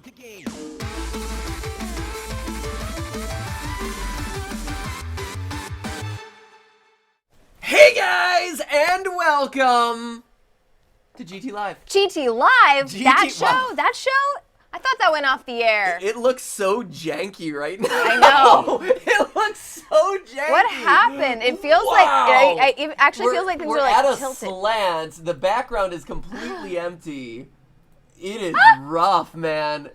the game. Hey guys, and welcome to GTLive. GTLive? That show? Wow. That show? I thought that went off the air. It looks so janky right now. I know. It looks so janky. What happened? It feels Wow. like, it actually feels like things we're are like at a tilted. slant. The background is completely empty. It is rough, man.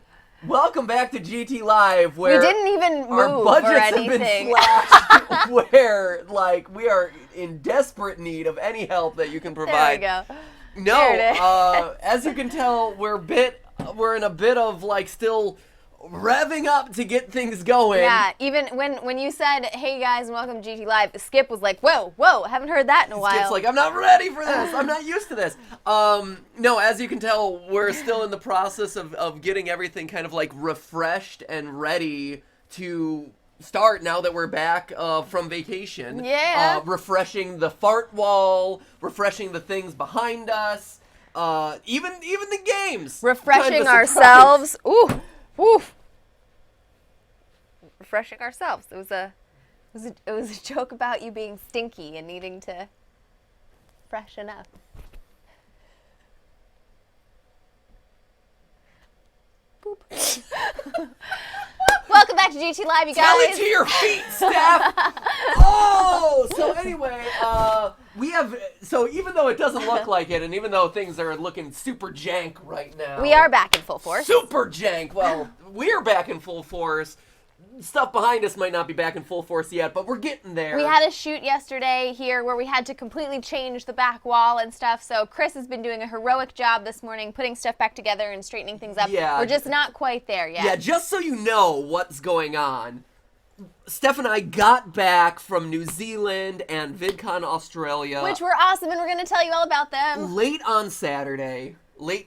Welcome back to GTLive, where We didn't even move our budgets or have anything. been slashed, where like we are in desperate need of any help that you can provide. There we go. No, There it is. as you can tell, we're in a bit of like still revving up to get things going. Yeah, even when you said, hey guys, and welcome to GTLive, Skip was like, whoa, haven't heard that in a while. Skip's like, I'm not ready for this. I'm not used to this. No, as you can tell, we're still in the process of getting everything kind of like refreshed and ready to start now that we're back from vacation. Yeah. Refreshing the fart wall, refreshing the things behind us, even the games. Refreshing Kind of a surprise. ourselves. Ooh. Refreshing ourselves. It was a joke about you being stinky and needing to freshen up. Boop. Welcome back to GTLive, you guys. Tell it to your feet, Steph! Oh! So anyway, so even though it doesn't look like it, and even though things are looking super jank right now. We are back in full force. Super jank! Well, we're back in full force. Stuff behind us might not be back in full force yet, but we're getting there. We had a shoot yesterday here where we had to completely change the back wall and stuff, so Chris has been doing a heroic job this morning putting stuff back together and straightening things up. Yeah. We're just not quite there yet. Yeah, just so you know what's going on, Steph and I got back from New Zealand and VidCon Australia. Which were awesome, and we're going to tell you all about them. Late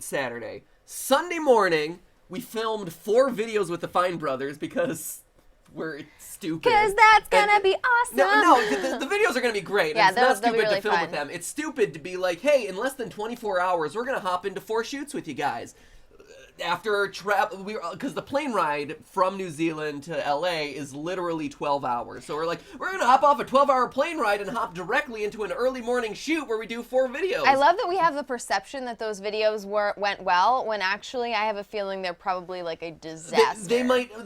Saturday. Sunday morning, we filmed 4 videos with the Fine Brothers because we're stupid. Because that's going to be awesome. No, the videos are going to be great. Yeah, and it's not they'll be stupid really to film fun. with them. It's stupid to be like, hey, in less than 24 hours, we're going to hop into 4 shoots with you guys. After because the plane ride from New Zealand to LA is literally 12 hours. So we're like, we're going to hop off a 12-hour plane ride and hop directly into an early morning shoot where we do 4 videos. I love that we have the perception that those videos went well, when actually I have a feeling they're probably like a disaster.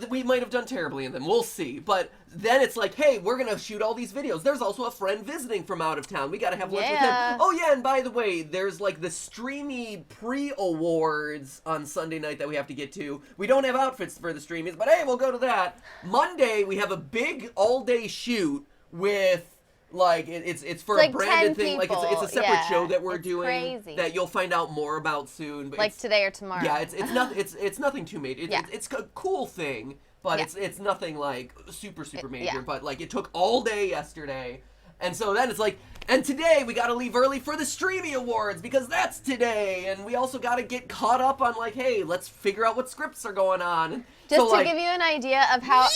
We might have done terribly in them. We'll see. But then it's like, hey, we're going to shoot all these videos. There's also a friend visiting from out of town. We got to have lunch with him. Oh, yeah, and by the way, there's like the Streamy pre-awards on Sunday night that we have to get to. We don't have outfits for the Streamies, but hey, we'll go to that. Monday, we have a big all-day shoot with, like, it's for like a branded 10 thing. Like, it's a people. separate Yeah, show that we're it's doing crazy. that you'll find out more about soon. But Like today or tomorrow. yeah, it's nothing too major. It's a cool thing, but Yeah. it's nothing like super major. yeah. But like it took all day yesterday, and so then it's like, and today we got to leave early for the Streamy Awards because that's today, and we also got to get caught up on like, hey, let's figure out what scripts are going on. And Just so, to give you an idea of how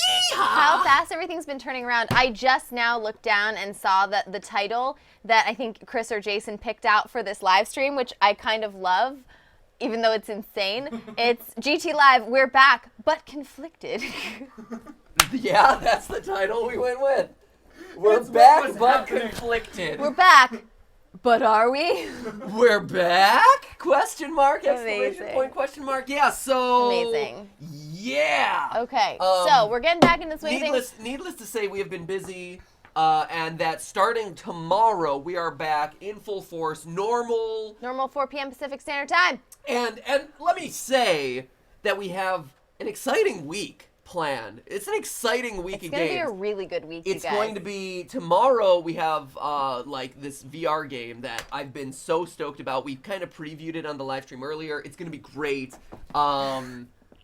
fast everything's been turning around, I just now looked down and saw that the title that I think Chris or Jason picked out for this live stream, which I kind of love, even though it's insane. It's GTLive, we're back, but conflicted. yeah, that's the title we went with. We're back, but conflicted. We're back, but are we? We're back? Question mark, exclamation Amazing. point, question mark. Yeah, so... Amazing. Yeah. Okay, so we're getting back into swing things. Needless to say, we have been busy, and that starting tomorrow, we are back in full force, normal. Normal 4 p.m. Pacific Standard Time. And let me say that we have an exciting week planned. It's an exciting week of games. It's going to be a really good week, It's you guys. going to be tomorrow. We have like this VR game that I've been so stoked about. We kind of previewed it on the live stream earlier. It's going to be great.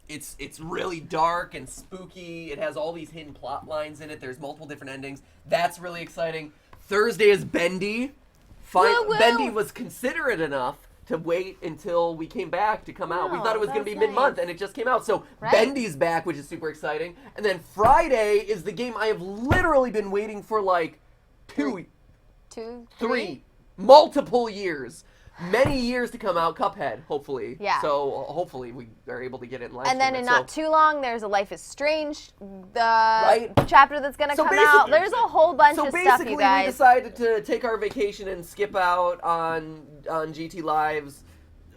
It's really dark and spooky. It has all these hidden plot lines in it. There's multiple different endings. That's really exciting. Thursday is Bendy. Woo, woo. Bendy was considerate enough to wait until we came back to come out. We thought it was going to be that's mid-month, nice. and it just came out. So Right. Bendy's back, which is super exciting. And then Friday is the game I have literally been waiting for like 2, Two, 3, multiple years. many years to come out, Cuphead, hopefully. Yeah. So hopefully we are able to get it in live. And then in not too long, there's a Life is Strange chapter that's going to come out. There's a whole bunch of stuff, you guys. So basically, we decided to take our vacation and skip out on GTLives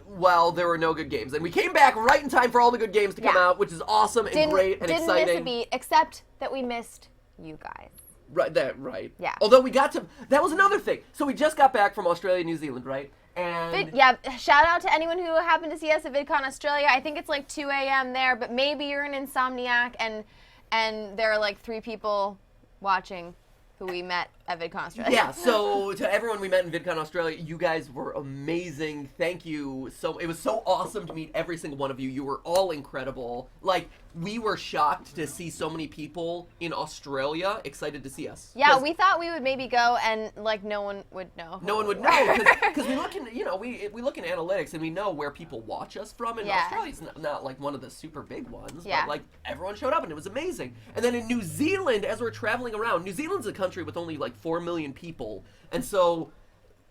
while there were no good games. And we came back right in time for all the good games to come out, which is awesome and great and exciting. Didn't miss a beat, except that we missed you guys. Right. Yeah. Although we got to, that was another thing. So we just got back from Australia, New Zealand, right? And shout out to anyone who happened to see us at VidCon Australia. I think it's like 2 a.m. there, but maybe you're an insomniac and there are like 3 people watching who we met at VidCon Australia. Yeah, so to everyone we met in VidCon Australia, you guys were amazing. Thank you. It was so awesome to meet every single one of you. You were all incredible. Like, we were shocked to see so many people in Australia excited to see us. Yeah, we thought we would maybe go and like no one would know. No one would know because we look in, we look in analytics and we know where people watch us from. And Australia's not like one of the super big ones, but like everyone showed up and it was amazing. And then in New Zealand, as we're traveling around, New Zealand's a country with only like 4 million people, and so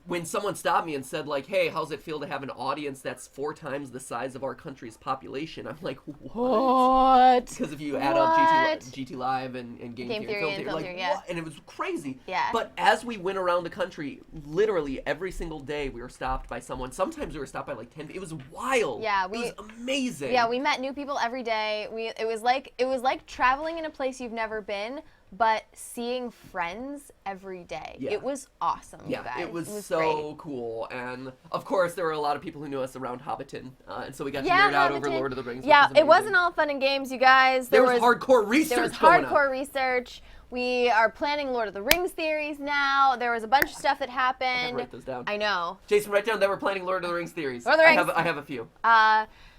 when someone stopped me and said like, hey, how's it feel to have an audience that's 4 times the size of our country's population, I'm like, what? Because if you add up GTLive and Game Theory and Film Theory, like, what? And it was crazy. Yeah. But as we went around the country, literally every single day we were stopped by someone. Sometimes we were stopped by like 10. It was wild. Yeah, it was amazing. Yeah, we met new people every day. It was like traveling in a place you've never been, but seeing friends every day. Yeah. It was awesome, you guys. It was so great. cool. And, of course, there were a lot of people who knew us around Hobbiton. And so we got to nerd out over Lord of the Rings. Yeah, it wasn't all fun and games, you guys. There was hardcore research going on. There was hardcore research. We are planning Lord of the Rings theories now. There was a bunch of stuff that happened. I gotta write those down. I know. Jason, write down that we're planning Lord of the Rings theories. Lord of the Rings. I have a few.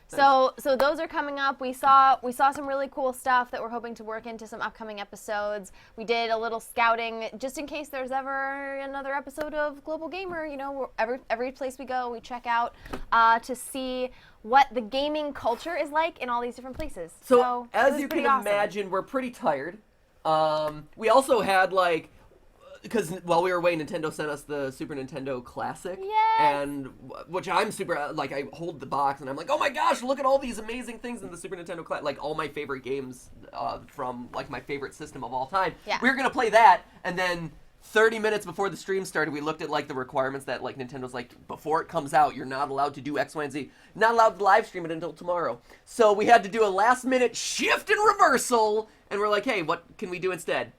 So those are coming up. We saw some really cool stuff that we're hoping to work into some upcoming episodes. We did a little scouting just in case there's ever another episode of Global Gamer. You know, every place we go, we check out to see what the gaming culture is like in all these different places. So as you can imagine, we're pretty tired. We also had like, because while we were away, Nintendo sent us the Super Nintendo Classic, and which I'm super, like, I hold the box and I'm like, oh my gosh, look at all these amazing things in the Super Nintendo Classic, like all my favorite games from like my favorite system of all time. Yeah. We were gonna play that, and then 30 minutes before the stream started, we looked at like the requirements that like Nintendo's like, before it comes out, you're not allowed to do X, Y, and Z. Not allowed to live stream it until tomorrow. So we had to do a last minute shift and reversal, and we're like, hey, what can we do instead?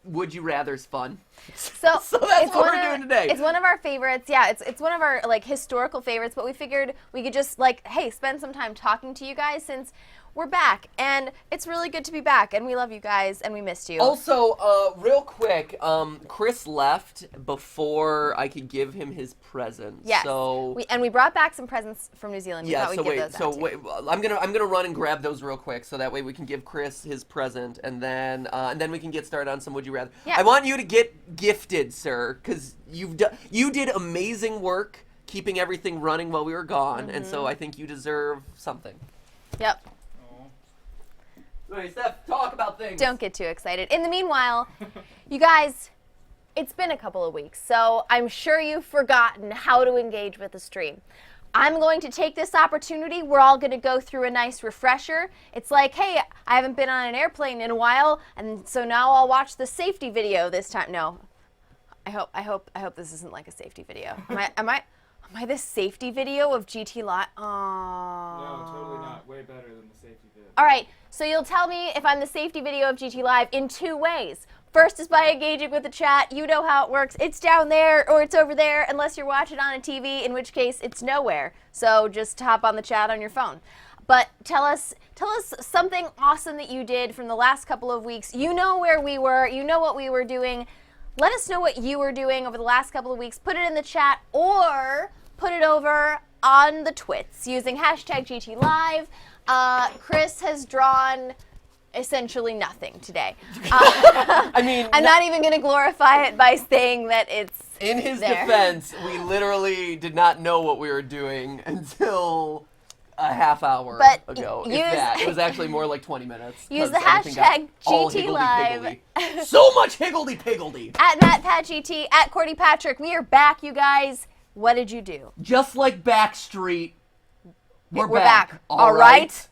Would You Rather's fun. So that's what we're doing today. It's one of our favorites. Yeah, it's one of our like historical favorites, but we figured we could just like, hey, spend some time talking to you guys since we're back, and it's really good to be back, and we love you guys, and we missed you. Also, real quick, Chris left before I could give him his present. Yes. So we brought back some presents from New Zealand. Yeah. We Wait. I'm gonna run and grab those real quick, so that way we can give Chris his present, and then we can get started on some Would You Rather. Yeah. I want you to get gifted, sir, because you did amazing work keeping everything running while we were gone, and so I think you deserve something. Yep. Wait, Steph, talk about things. Don't get too excited. In the meanwhile, you guys, it's been a couple of weeks, so I'm sure you've forgotten how to engage with the stream. I'm going to take this opportunity. We're all going to go through a nice refresher. It's like, hey, I haven't been on an airplane in a while, and so now I'll watch the safety video this time. No, I hope this isn't like a safety video. Am I the safety video of GTLive? No, totally not. Way better than the safety video. All right, so you'll tell me if I'm the safety video of GTLive in 2 ways. First is by engaging with the chat. You know how it works. It's down there or it's over there, unless you're watching on a TV, in which case it's nowhere. So just hop on the chat on your phone. But tell us something awesome that you did from the last couple of weeks. You know where we were. You know what we were doing. Let us know what you were doing over the last couple of weeks. Put it in the chat or put it over on the twits using hashtag GTLive. Chris has drawn essentially nothing today. I mean, I'm not even going to glorify it by saying that it's in his there. defense, we literally did not know what we were doing until a half hour ago. It was actually more like 20 minutes. Use the hashtag GTLive. So much higgledy-piggledy. At MattPatGT, at Cordy Patrick. We are back, you guys. What did you do? Just like Backstreet, we're back. All right.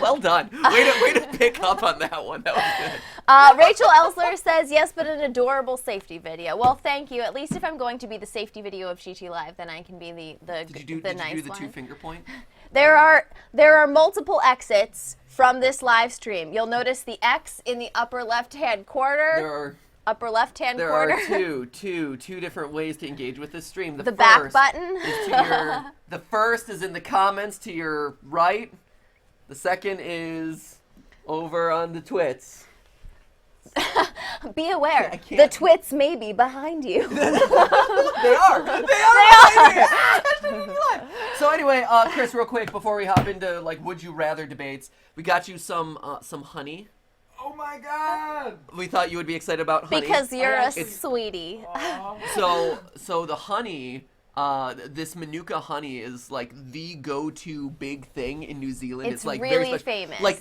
Well done. Way to pick up on that one. That was good. Rachel Elsler says, yes, but an adorable safety video. Well, thank you. At least if I'm going to be the safety video of GTLive, then I can be the nice one. Did you do the 2-finger point? There are multiple exits from this live stream. You'll notice the X in the upper left-hand corner. Upper left-hand corner. There are two different ways to engage with this stream. The back button. Is the first is in the comments to your right. The second is over on the twits. Be aware, the twits may be behind you. They are. So anyway, Chris, real quick before we hop into like would you rather debates, we got you some honey. Oh my God! We thought you would be excited about honey. Because you're a sweetie. So the honey, this Manuka honey is like the go-to big thing in New Zealand. It's like really very famous.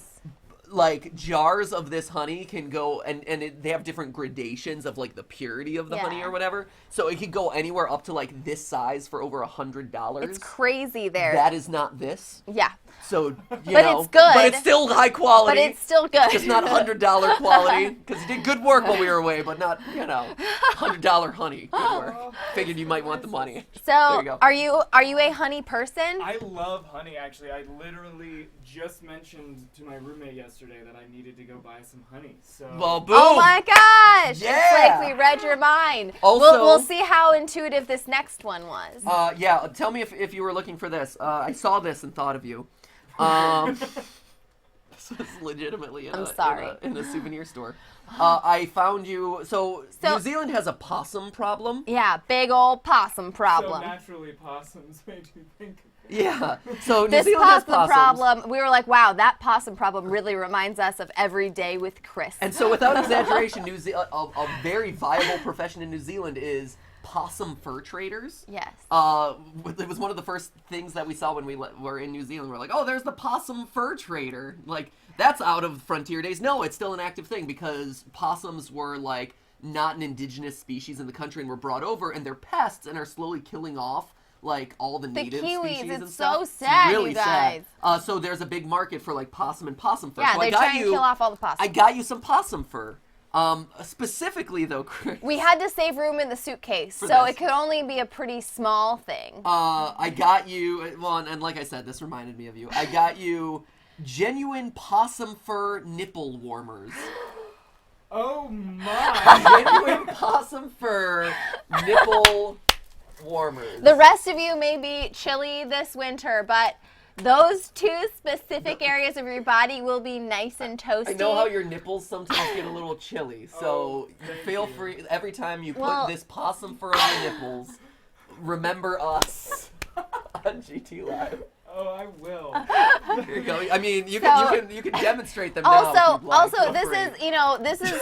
Like jars of this honey can go they have different gradations of like the purity of the honey or whatever. So it could go anywhere up to like this size for over $100. It's crazy there. That is not this. Yeah. So you but know, it's good. but it's still high quality. But it's still good. Just not $100 quality because you did good work while we were away, but not $100 honey. Good work. Figured you might want the money. So there you go. are you a honey person? I love honey. Actually, I literally just mentioned to my roommate yesterday that I needed to go buy some honey. So. Well, boom. Oh my gosh! Yeah. It's like we read your mind. Also, we'll see how intuitive this next one was. Yeah. Tell me if you were looking for this. I saw this and thought of you. This was legitimately in a souvenir store. I found you. So New Zealand has a possum problem. Yeah, big old possum problem. So naturally, possums made you think. Yeah. So New this Zealand has possum possums. problem, we were like, wow, that possum problem really reminds us of every day with Chris. And so, without exaggeration, a very viable profession in New Zealand is possum fur traders. Yes. It was one of the first things that we saw when we were in New Zealand. We're like, oh, there's the possum fur trader. Like, that's out of frontier days. No, it's still an active thing because possums were like not an indigenous species in the country and were brought over, and they're pests and are slowly killing off like all the native Kiwis, species and it's stuff. so sad, it's really you guys. sad. So there's a big market for like possum and possum fur. Yeah, so they're trying to kill off all the possums. I got you some possum fur. Specifically though, Chris. We had to save room in the suitcase, so it could only be a pretty small thing. I got you, well, and like I said, this reminded me of you. I got you genuine possum fur nipple warmers. Oh my! Genuine possum fur nipple warmers. The rest of you may be chilly this winter, but those two specific areas of your body will be nice and toasty. I know how your nipples sometimes get a little chilly, so feel free every time you put this possum fur on your nipples. Remember us on GTLive. Oh, I will. Here you go. I mean, you can demonstrate them now. Also, this is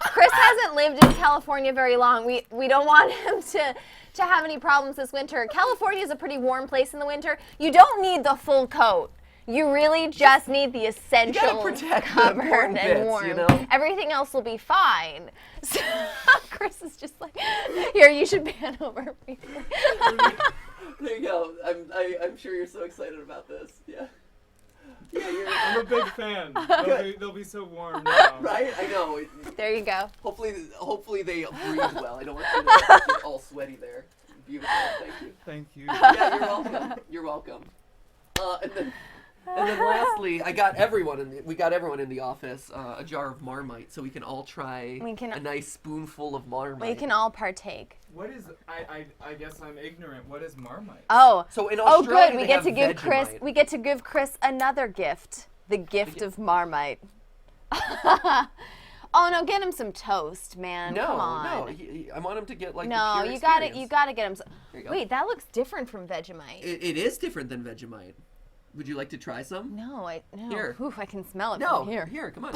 Chris hasn't lived in California very long. We don't want him to have any problems this winter. California is a pretty warm place in the winter. You don't need the full coat. You really just need the essential covered and warm. You know? Everything else will be fine. So Chris is just like, here, you should bend over briefly. There you go. I'm sure you're so excited about this. Yeah. I'm a big fan. They'll be so warm now. Right? I know. There you go. Hopefully they breathe well. I don't want you to get all sweaty there. Beautiful. Thank you. Thank you. Yeah, you're welcome. You're welcome. And then lastly, we got everyone in the office a jar of Marmite, so we can all try a nice spoonful of Marmite. We can all partake. What is? I guess I'm ignorant. What is Marmite? Oh. So in Australia, good. We get to give Chris another gift. The gift of Marmite. Oh no! Get him some toast, man. No, come on. I want him to get like no. the pure You gotta get him. Wait, that looks different from Vegemite. It is different than Vegemite. Would you like to try some? No. Here. Oof, I can smell it from here. Here, come on.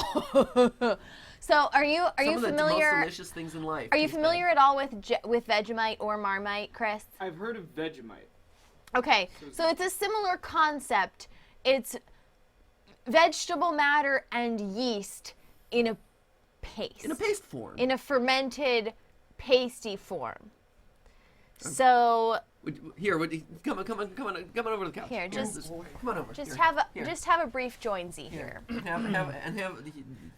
So, are you Some of familiar? the most delicious things in life. Are you familiar at all with Vegemite or Marmite, Chris? I've heard of Vegemite. Okay, so it's a similar concept. It's vegetable matter and yeast in a paste. In a paste form. In a fermented, pasty form. So Here, come on over to the couch. Here, come on over. just Here. have a brief joinsy here.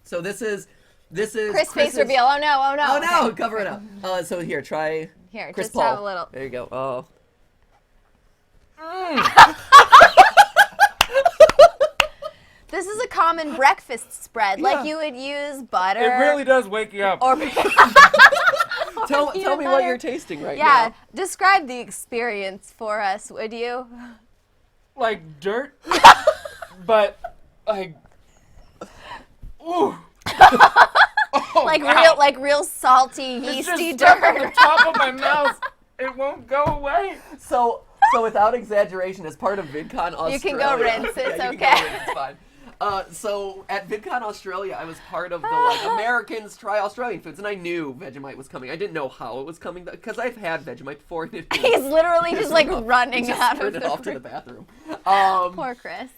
So this is Chris face reveal. Oh no! Oh no! Okay. Cover it up. So here, try. Here, Chris just Paul. have a little. There you go. Oh. This is a common breakfast spread. Yeah. Like you would use butter. It really does wake you up. Or Tell me peanut what butter. you're tasting right Yeah, now. describe the experience for us, would you? Like dirt, but like, ooh. Oh, like real salty, It's yeasty just stuck on the dirt. top of my mouth. It won't go away. So without exaggeration, as part of VidCon Australia, You can go rinse, it's yeah, you can okay. go rinse, it's fine. So at VidCon Australia, I was part of the Americans Try Australian Foods, and I knew Vegemite was coming. I didn't know how it was coming because I've had Vegemite before. And He's literally just like running just out of sprinted the off to room. the bathroom. Poor Chris.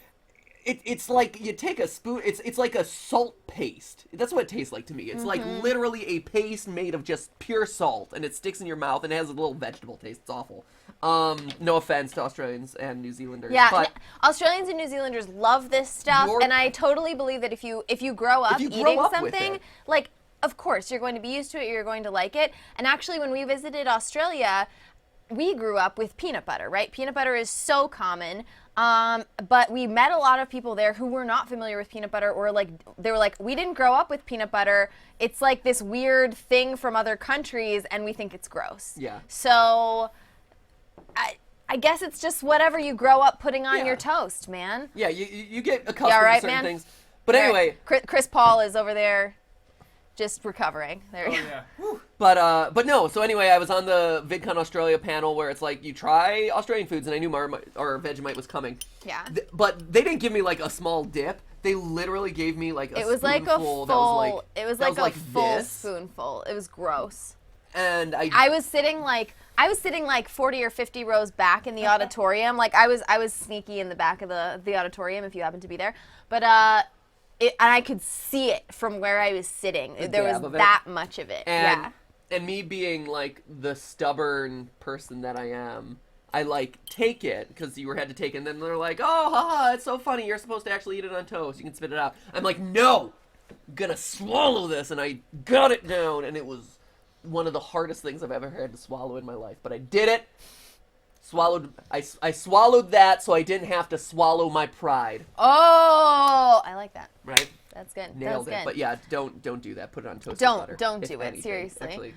It's like you take a spoon. It's like a salt paste. That's what it tastes like to me. It's like literally a paste made of just pure salt, and it sticks in your mouth, and it has a little vegetable taste. It's awful. No offense to Australians and New Zealanders. Yeah, but Australians and New Zealanders love this stuff, and I totally believe that if you grow up you grow eating up with something, it. like, of course you're going to be used to it, you're going to like it. And actually, when we visited Australia, we grew up with peanut butter, right? Peanut butter is so common, but we met a lot of people there who were not familiar with peanut butter, or like they were like, we didn't grow up with peanut butter. It's like this weird thing from other countries, and we think it's gross. Yeah. So I guess it's just whatever you grow up putting on Yeah. your toast, man. yeah, you get accustomed all right, to certain man? things. But anyway, Chris Paul is over there just recovering. There Oh you go. yeah. but no. So anyway, I was on the VidCon Australia panel where it's like you try Australian foods, and I knew Marmite or Vegemite was coming. Yeah. But they didn't give me like a small dip. They literally gave me like a It was like a spoonful full. that was like it was that like a full this. spoonful. It was gross. And I was sitting like 40 or 50 rows back in the auditorium. Like I was sneaky in the back of the auditorium if you happen to be there. But and I could see it from where I was sitting. There was dab of it. that much of it. And, yeah. and me being like the stubborn person that I am, I like take it because you had to take it, and then they're like, oh, haha, it's so funny. You're supposed to actually eat it on toast. You can spit it out. I'm like, no, I'm gonna swallow this, and I got it down, and it was one of the hardest things I've ever had to swallow in my life. But I did it. I swallowed that so I didn't have to swallow my pride. Oh, I like that. Right? That's good. Nailed That's it. good. But yeah, don't do that. Put it on toast. Don't if do it, anything. seriously. Actually,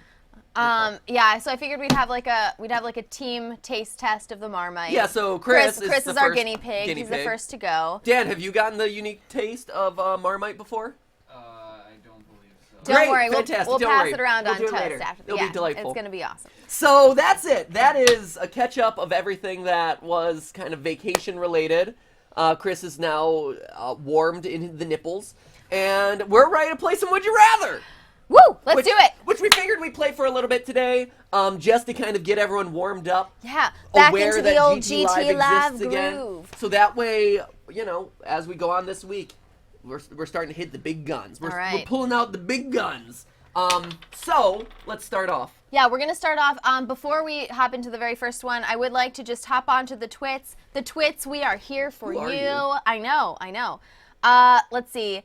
Yeah, so I figured we'd have like a team taste test of the Marmite. yeah. So Chris is the our first guinea pig. He's the first to go. Dan, have you gotten the unique taste of Marmite before? I don't believe so. Don't Great, worry, fantastic, we'll don't pass worry. it around We'll on do it toast later. after. It'll be delightful. It's gonna be awesome. So that's it. That is a catch up of everything that was kind of vacation related. Chris is now warmed in the nipples, and we're ready to play some Would You Rather. Woo! Let's do it. Which we figured we'd play for a little bit today, just to kind of get everyone warmed up. Yeah, back aware into that the old GTLive GTLive exists again. groove. So that way, as we go on this week, we're starting to hit the big guns. We're, All right. we're pulling out the big guns. So let's start off. Yeah, we're gonna start off. Before we hop into the very first one, I would like to just hop onto the twits. The twits, we are here for Who are you. you? I know. Let's see.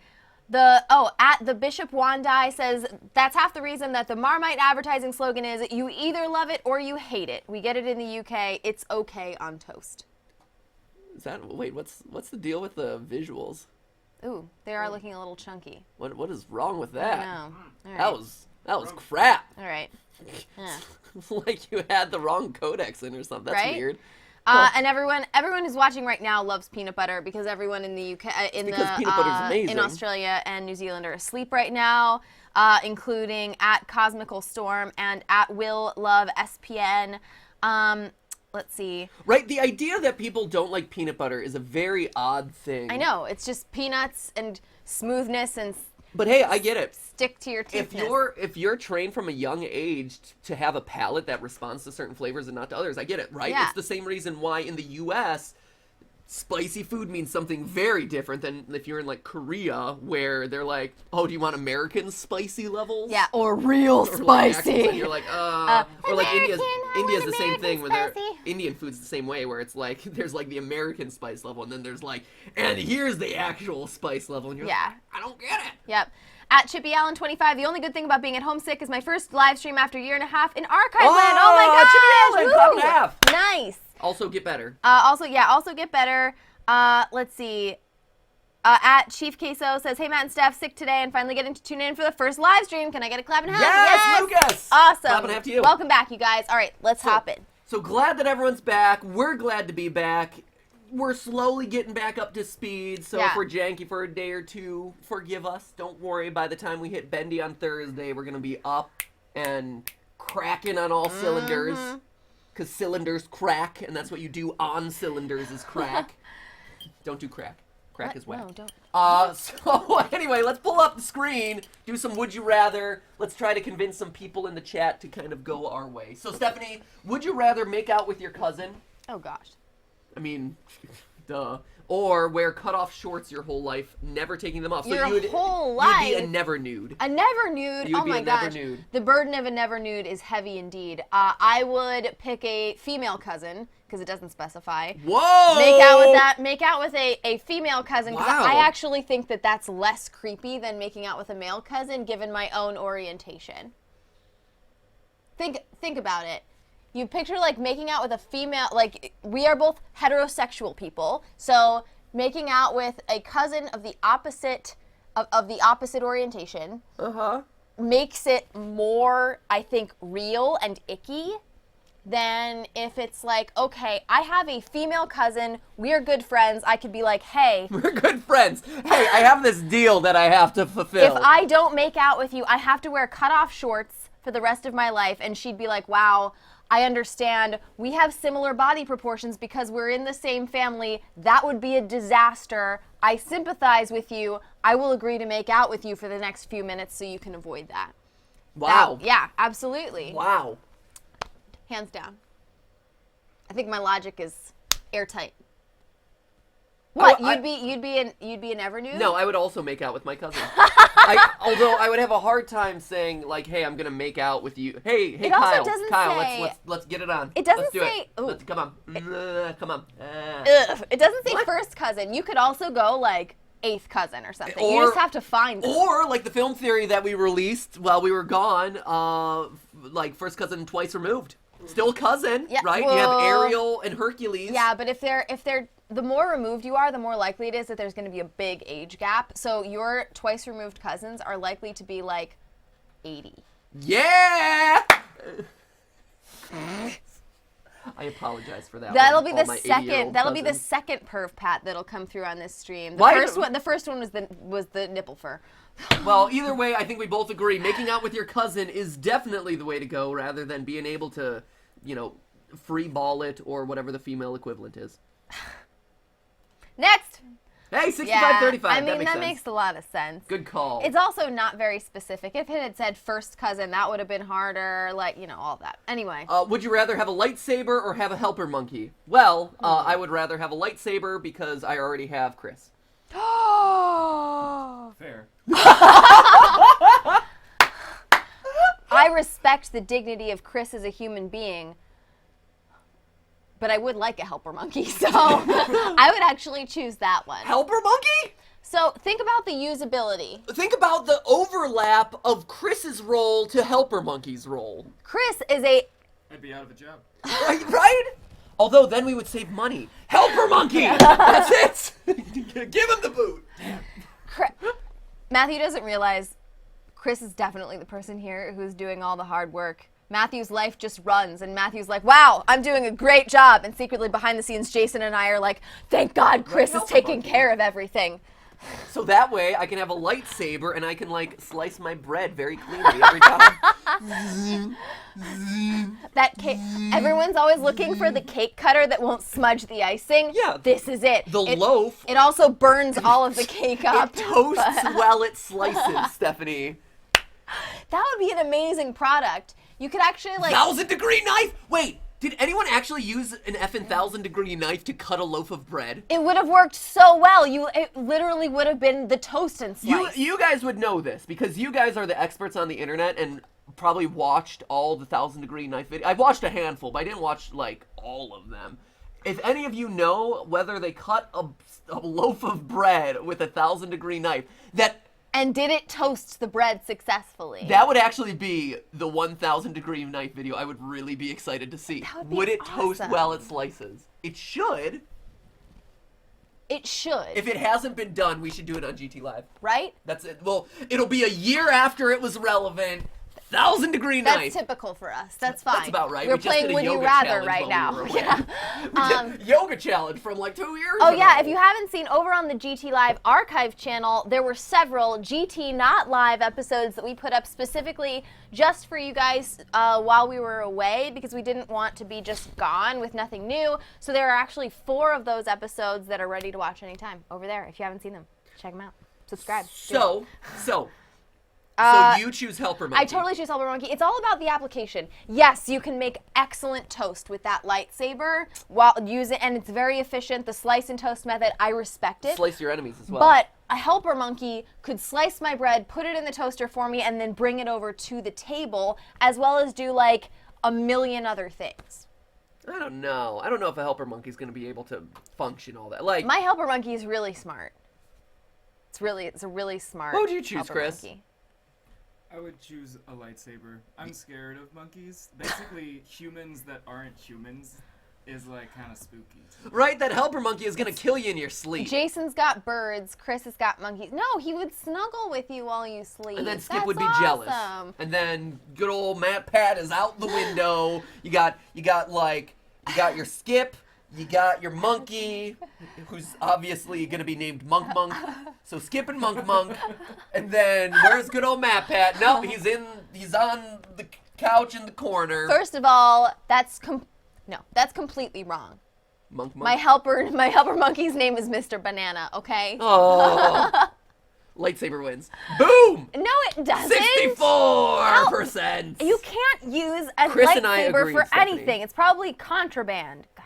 At the Bishop Wandai says that's half the reason that the Marmite advertising slogan is you either love it or you hate it. We get it in the UK. It's okay on toast. What's the deal with the visuals? Ooh, they are looking a little chunky. What is wrong with I that? know. All right. That was crap. All right. Yeah. Like you had the wrong codex in or something. That's Right? weird. And everyone who's watching right now loves peanut butter because everyone in the UK, because peanut butter's amazing. in Australia and New Zealand are asleep right now, including at Cosmical Storm and at Will Love SPN. Let's see. Right, the idea that people don't like peanut butter is a very odd thing. I know it's just peanuts and smoothness and But hey, I get it. stick to your If toothness. if you're trained from a young age to have a palate that responds to certain flavors and not to others, I get it, right? Yeah. It's the same reason why in the U.S. spicy food means something very different than if you're in like Korea, where they're like, oh, do you want American spicy levels? Yeah, or real Or like spicy. accents, and you're like, or like India's American, the same thing where they're spicy. Indian food's the same way, where it's like there's like the American spice level, and then there's like, and here's the actual spice level, and you're Yeah. like, I don't get it. Yep. At Chippy Allen 25, the only good thing about being at homesick is my first live stream after a year and a half in archive land. Oh my gosh! Chippy Allen, clap and a Woo! half. Nice. Also get better. Also get better. Let's see. At Chief Queso says, hey, Matt and Steph, sick today and finally getting to tune in for the first live stream. Can I get a clap and a half? Yes, Lucas! Awesome. Clap and a half to you. Welcome back, you guys. All right, let's hop in. So glad that everyone's back. We're glad to be back. We're slowly getting back up to speed, so Yeah. if we're janky for a day or two, forgive us. Don't worry, by the time we hit Bendy on Thursday, we're going to be up and cracking on all cylinders. Because cylinders crack, and that's what you do on cylinders is crack. Don't do crack. Crack is whack. No, don't. So anyway, let's pull up the screen, do some Would You Rather. Let's try to convince some people in the chat to kind of go our way. So Stephanie, would you rather make out with your cousin? Oh, gosh. I mean, duh. Or wear cutoff shorts your whole life, never taking them off. So Your you'd whole You'd life? be a never nude. A never nude. You'd Oh be my a never gosh. nude. The burden of a never nude is heavy indeed. I would pick a female cousin because it doesn't specify. Whoa! Make out with a female cousin because Wow. I actually think that that's less creepy than making out with a male cousin given my own orientation. Think about it. You picture like making out with a female, like we are both heterosexual people, so making out with a cousin of the opposite of the opposite orientation makes it more, I think, real and icky than if it's like, okay, I have a female cousin, we're good friends, I could be like, hey, We're good friends. Hey, I have this deal that I have to fulfill. if I don't make out with you, I have to wear cutoff shorts for the rest of my life. And she'd be like, wow, I understand. We have similar body proportions because we're in the same family. That would be a disaster. I sympathize with you. I will agree to make out with you for the next few minutes so you can avoid that. Wow. Yeah, absolutely. Wow. Hands down. I think my logic is airtight. What? I- you'd be a never nude? No, I would also make out with my cousin. Although I would have a hard time saying like, "Hey, I'm gonna make out with you." Hey, It also Kyle, doesn't Kyle, say- let's get it on. It doesn't let's do say- It. ooh. Come on, come on. Ugh, it doesn't say What? first cousin. You could also go like eighth cousin or something. Or- you just have to find them. Or like the film theory that we released while we were gone, like first cousin twice removed, still cousin, Yeah, right? You have well- Ariel and Hercules. Yeah, but if they're the more removed you are, the more likely it is that there's going to be a big age gap. So your twice removed cousins are likely to be like 80. Yeah. I apologize for that. That'll one, be all the my second. 80-year-old That'll be the cousins. second perv pat that'll come through on this stream. Why- The first one was the nipple fur. Well, either way, I think we both agree. Making out with your cousin is definitely the way to go, rather than being able to, free ball it or whatever the female equivalent is. Next. Hey, 65-35. I mean, that makes sense. a lot of sense. Good call. It's also not very specific. If it had said first cousin, that would have been harder, all that. Anyway. Would you rather have a lightsaber or have a helper monkey? Well, I would rather have a lightsaber because I already have Chris. Fair. I respect the dignity of Chris as a human being, but I would like a helper monkey, so I would actually choose that one. Helper monkey? So think about the usability. Think about the overlap of Chris's role to helper monkey's role. Chris is a... I'd be out of a job. Right? Although then we would save money. Helper monkey! That's it! Give him the boot! Matthew doesn't realize Chris is definitely the person here who's doing all the hard work. Matthew's life just runs, and Matthew's like, wow, I'm doing a great job. And secretly behind the scenes, Jason and I are like, thank God Chris is helper taking monkey. care of everything. So that way I can have a lightsaber and I can slice my bread very cleanly every time. That cake, everyone's always looking for the cake cutter that won't smudge the icing. Yeah. This is it. The loaf. It also burns all of the cake up. It toasts while it slices, Stephanie. That would be an amazing product. You could actually 1,000-degree knife? Wait, Did anyone actually use an effing 1,000-degree knife to cut a loaf of bread? It would have worked so well. It literally would have been the toast and slice. You guys would know this because you guys are the experts on the internet and probably watched all the 1,000-degree knife videos. I've watched a handful, but I didn't watch like all of them. If any of you know whether they cut a loaf of bread with a 1,000-degree knife, and did it toast the bread successfully? that would actually be the 1,000-degree knife video I would really be excited to see. That would be Would it toast awesome. while it slices? It should. It should. If it hasn't been done, we should do it on GTLive. Right? That's it. Well, it'll be a year after it was relevant. 1,000-degree knife. That's typical for us. That's fine. That's about right. We're We just playing did a Would You yoga Rather challenge right while now. we were away. Yeah. We did yoga challenge from like 2 years Oh ago. yeah, if you haven't seen, over on the GT Live archive channel, there were several GT Not Live episodes that we put up specifically just for you guys while we were away, because we didn't want to be just gone with nothing new. So there are actually 4 of those episodes that are ready to watch anytime over there. If you haven't seen them, check them out. Subscribe. So you choose Helper Monkey. I totally choose Helper Monkey. It's all about the application. Yes, you can make excellent toast with that lightsaber while using, and it's very efficient. The slice and toast method, I respect it. Slice your enemies as well. But a Helper Monkey could slice my bread, put it in the toaster for me, and then bring it over to the table, as well as do like a million other things. I don't know. I don't know if a Helper Monkey is going to be able to function all that. Like, My Helper Monkey is really smart. It's a really smart. What would you choose, Helper Chris? Monkey. I would choose a lightsaber. I'm scared of monkeys. Basically, humans that aren't humans is like kind of spooky. right? That Helper Monkey is going to kill you in your sleep. Jason's got birds. Chris has got monkeys. No, he would snuggle with you while you sleep. And then Skip That's would be awesome. jealous. And then good old Matt Pat is out the window. You got your Skip, you got your monkey, who's obviously gonna be named Monk Monk. So Skip and Monk Monk. And then where's good old Matt Pat? No, he's on the couch in the corner. First of all, that's completely wrong. Monk Monk. My helper monkey's name is Mr. Banana, okay? Oh. Lightsaber wins. Boom! No, it doesn't. 64%. You can't use a Chris and I lightsaber agree, for Stephanie. anything. It's probably contraband. God.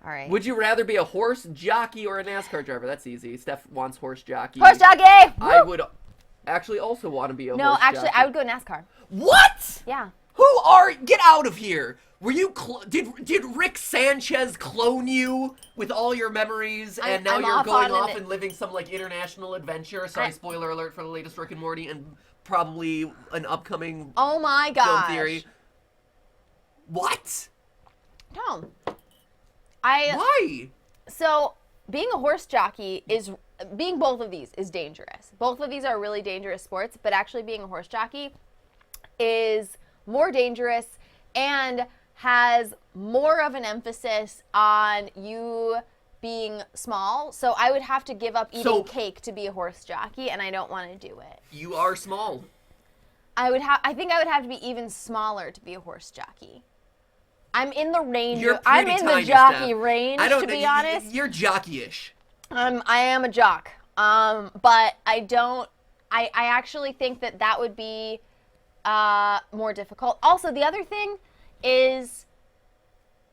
All right. Would you rather be a horse jockey or a NASCAR driver? That's easy. Steph wants horse jockey. Horse jockey! I Woo! would actually also want to be a No, horse actually, jockey. I would go NASCAR. What? Yeah. Get out of here. Were you did Rick Sanchez clone you with all your memories and now I'm you're off going on off an- and living some like international adventure? Sorry, spoiler alert for the latest Rick and Morty and probably an upcoming Oh my film gosh. theory. What? No. Why? So, being a horse jockey being both of these is dangerous. Both of these are really dangerous sports, but actually being a horse jockey is more dangerous and has more of an emphasis on you being small. So I would have to give up eating cake to be a horse jockey, and I don't want to do it. You are small. I think I would have to be even smaller to be a horse jockey. I'm in the range. I'm in the tiny, jockey Steph. range, to be honest. You're jockey-ish. I am a jock. But I don't. I actually think that would be more difficult. Also, the other thing is,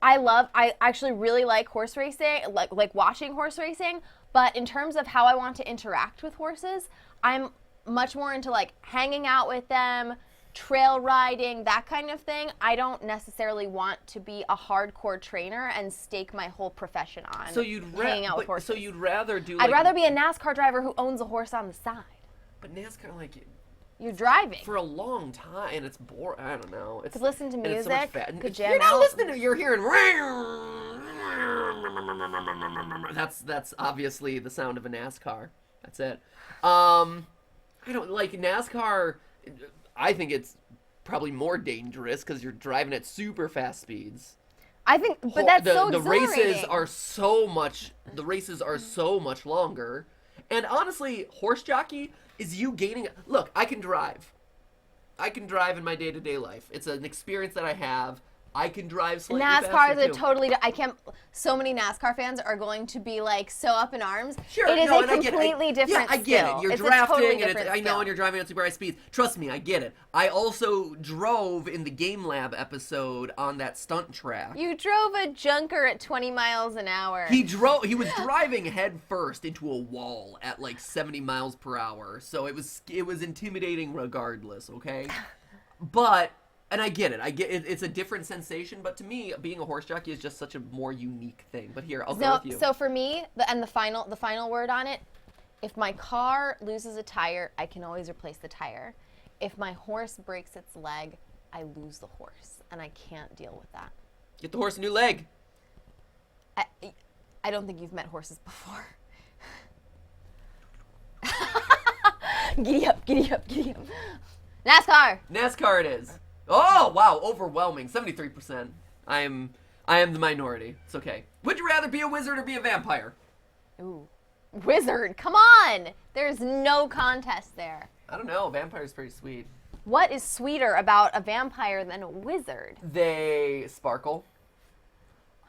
I actually really like horse racing, like watching horse racing. But in terms of how I want to interact with horses, I'm much more into like hanging out with them, trail riding, that kind of thing. I don't necessarily want to be a hardcore trainer and stake my whole profession on hanging out with horses. So you'd rather do I'd rather be a NASCAR driver who owns a horse on the side. But NASCAR, like, You're driving. for a long time, and it's boring. I don't know. It's, Could listen to and it's so much music, fat- could it's- jam You're not out. listening to. You're hearing. That's obviously the sound of a NASCAR. That's it. I don't like NASCAR. I think it's probably more dangerous because you're driving at super fast speeds. I think, but that's so the exhilarating. races are so much. The races are so much longer, and honestly, horse jockey is you gaining. Look, I can drive. I can drive in my day-to-day life. It's an experience that I have. I can drive slightly NASCAR faster, is a too. totally. I can't. So many NASCAR fans are going to be like so up in arms. Sure, it is no, a and I get it. completely different. Yeah, I get skill. it. You're it's drafting, a totally and it's, different I know, skill. and you're driving at super high speeds. Trust me, I get it. I also drove in the Game Lab episode on that stunt track. You drove a junker at 20 miles an hour. He was driving head first into a wall at like 70 miles per hour, so it was intimidating regardless. Okay, but. And I get it. It's a different sensation, but to me, being a horse jockey is just such a more unique thing. But here, I'll go with you. So for me, the final word on it, if my car loses a tire, I can always replace the tire. If my horse breaks its leg, I lose the horse, and I can't deal with that. Get the horse a new leg. I don't think you've met horses before. Giddy up, giddy up, giddy up. NASCAR. NASCAR it is. Oh, wow, overwhelming. 73%. I am the minority. It's okay. Would you rather be a wizard or be a vampire? Ooh. Wizard, come on. There's no contest there. I don't know. Vampire's pretty sweet. What is sweeter about a vampire than a wizard? They sparkle.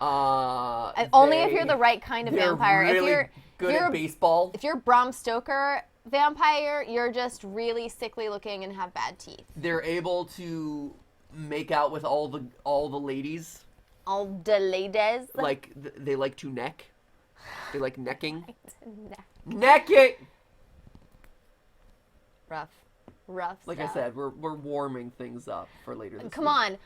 Only if you're the right kind of vampire. Really if you're good at baseball. If you're Bram Stoker vampire, you're just really sickly looking and have bad teeth. They're able to make out with all the ladies. All the ladies. Like they like to neck. They like necking. Necking. Rough Like stuff. I said, we're warming things up for later this Come week. on.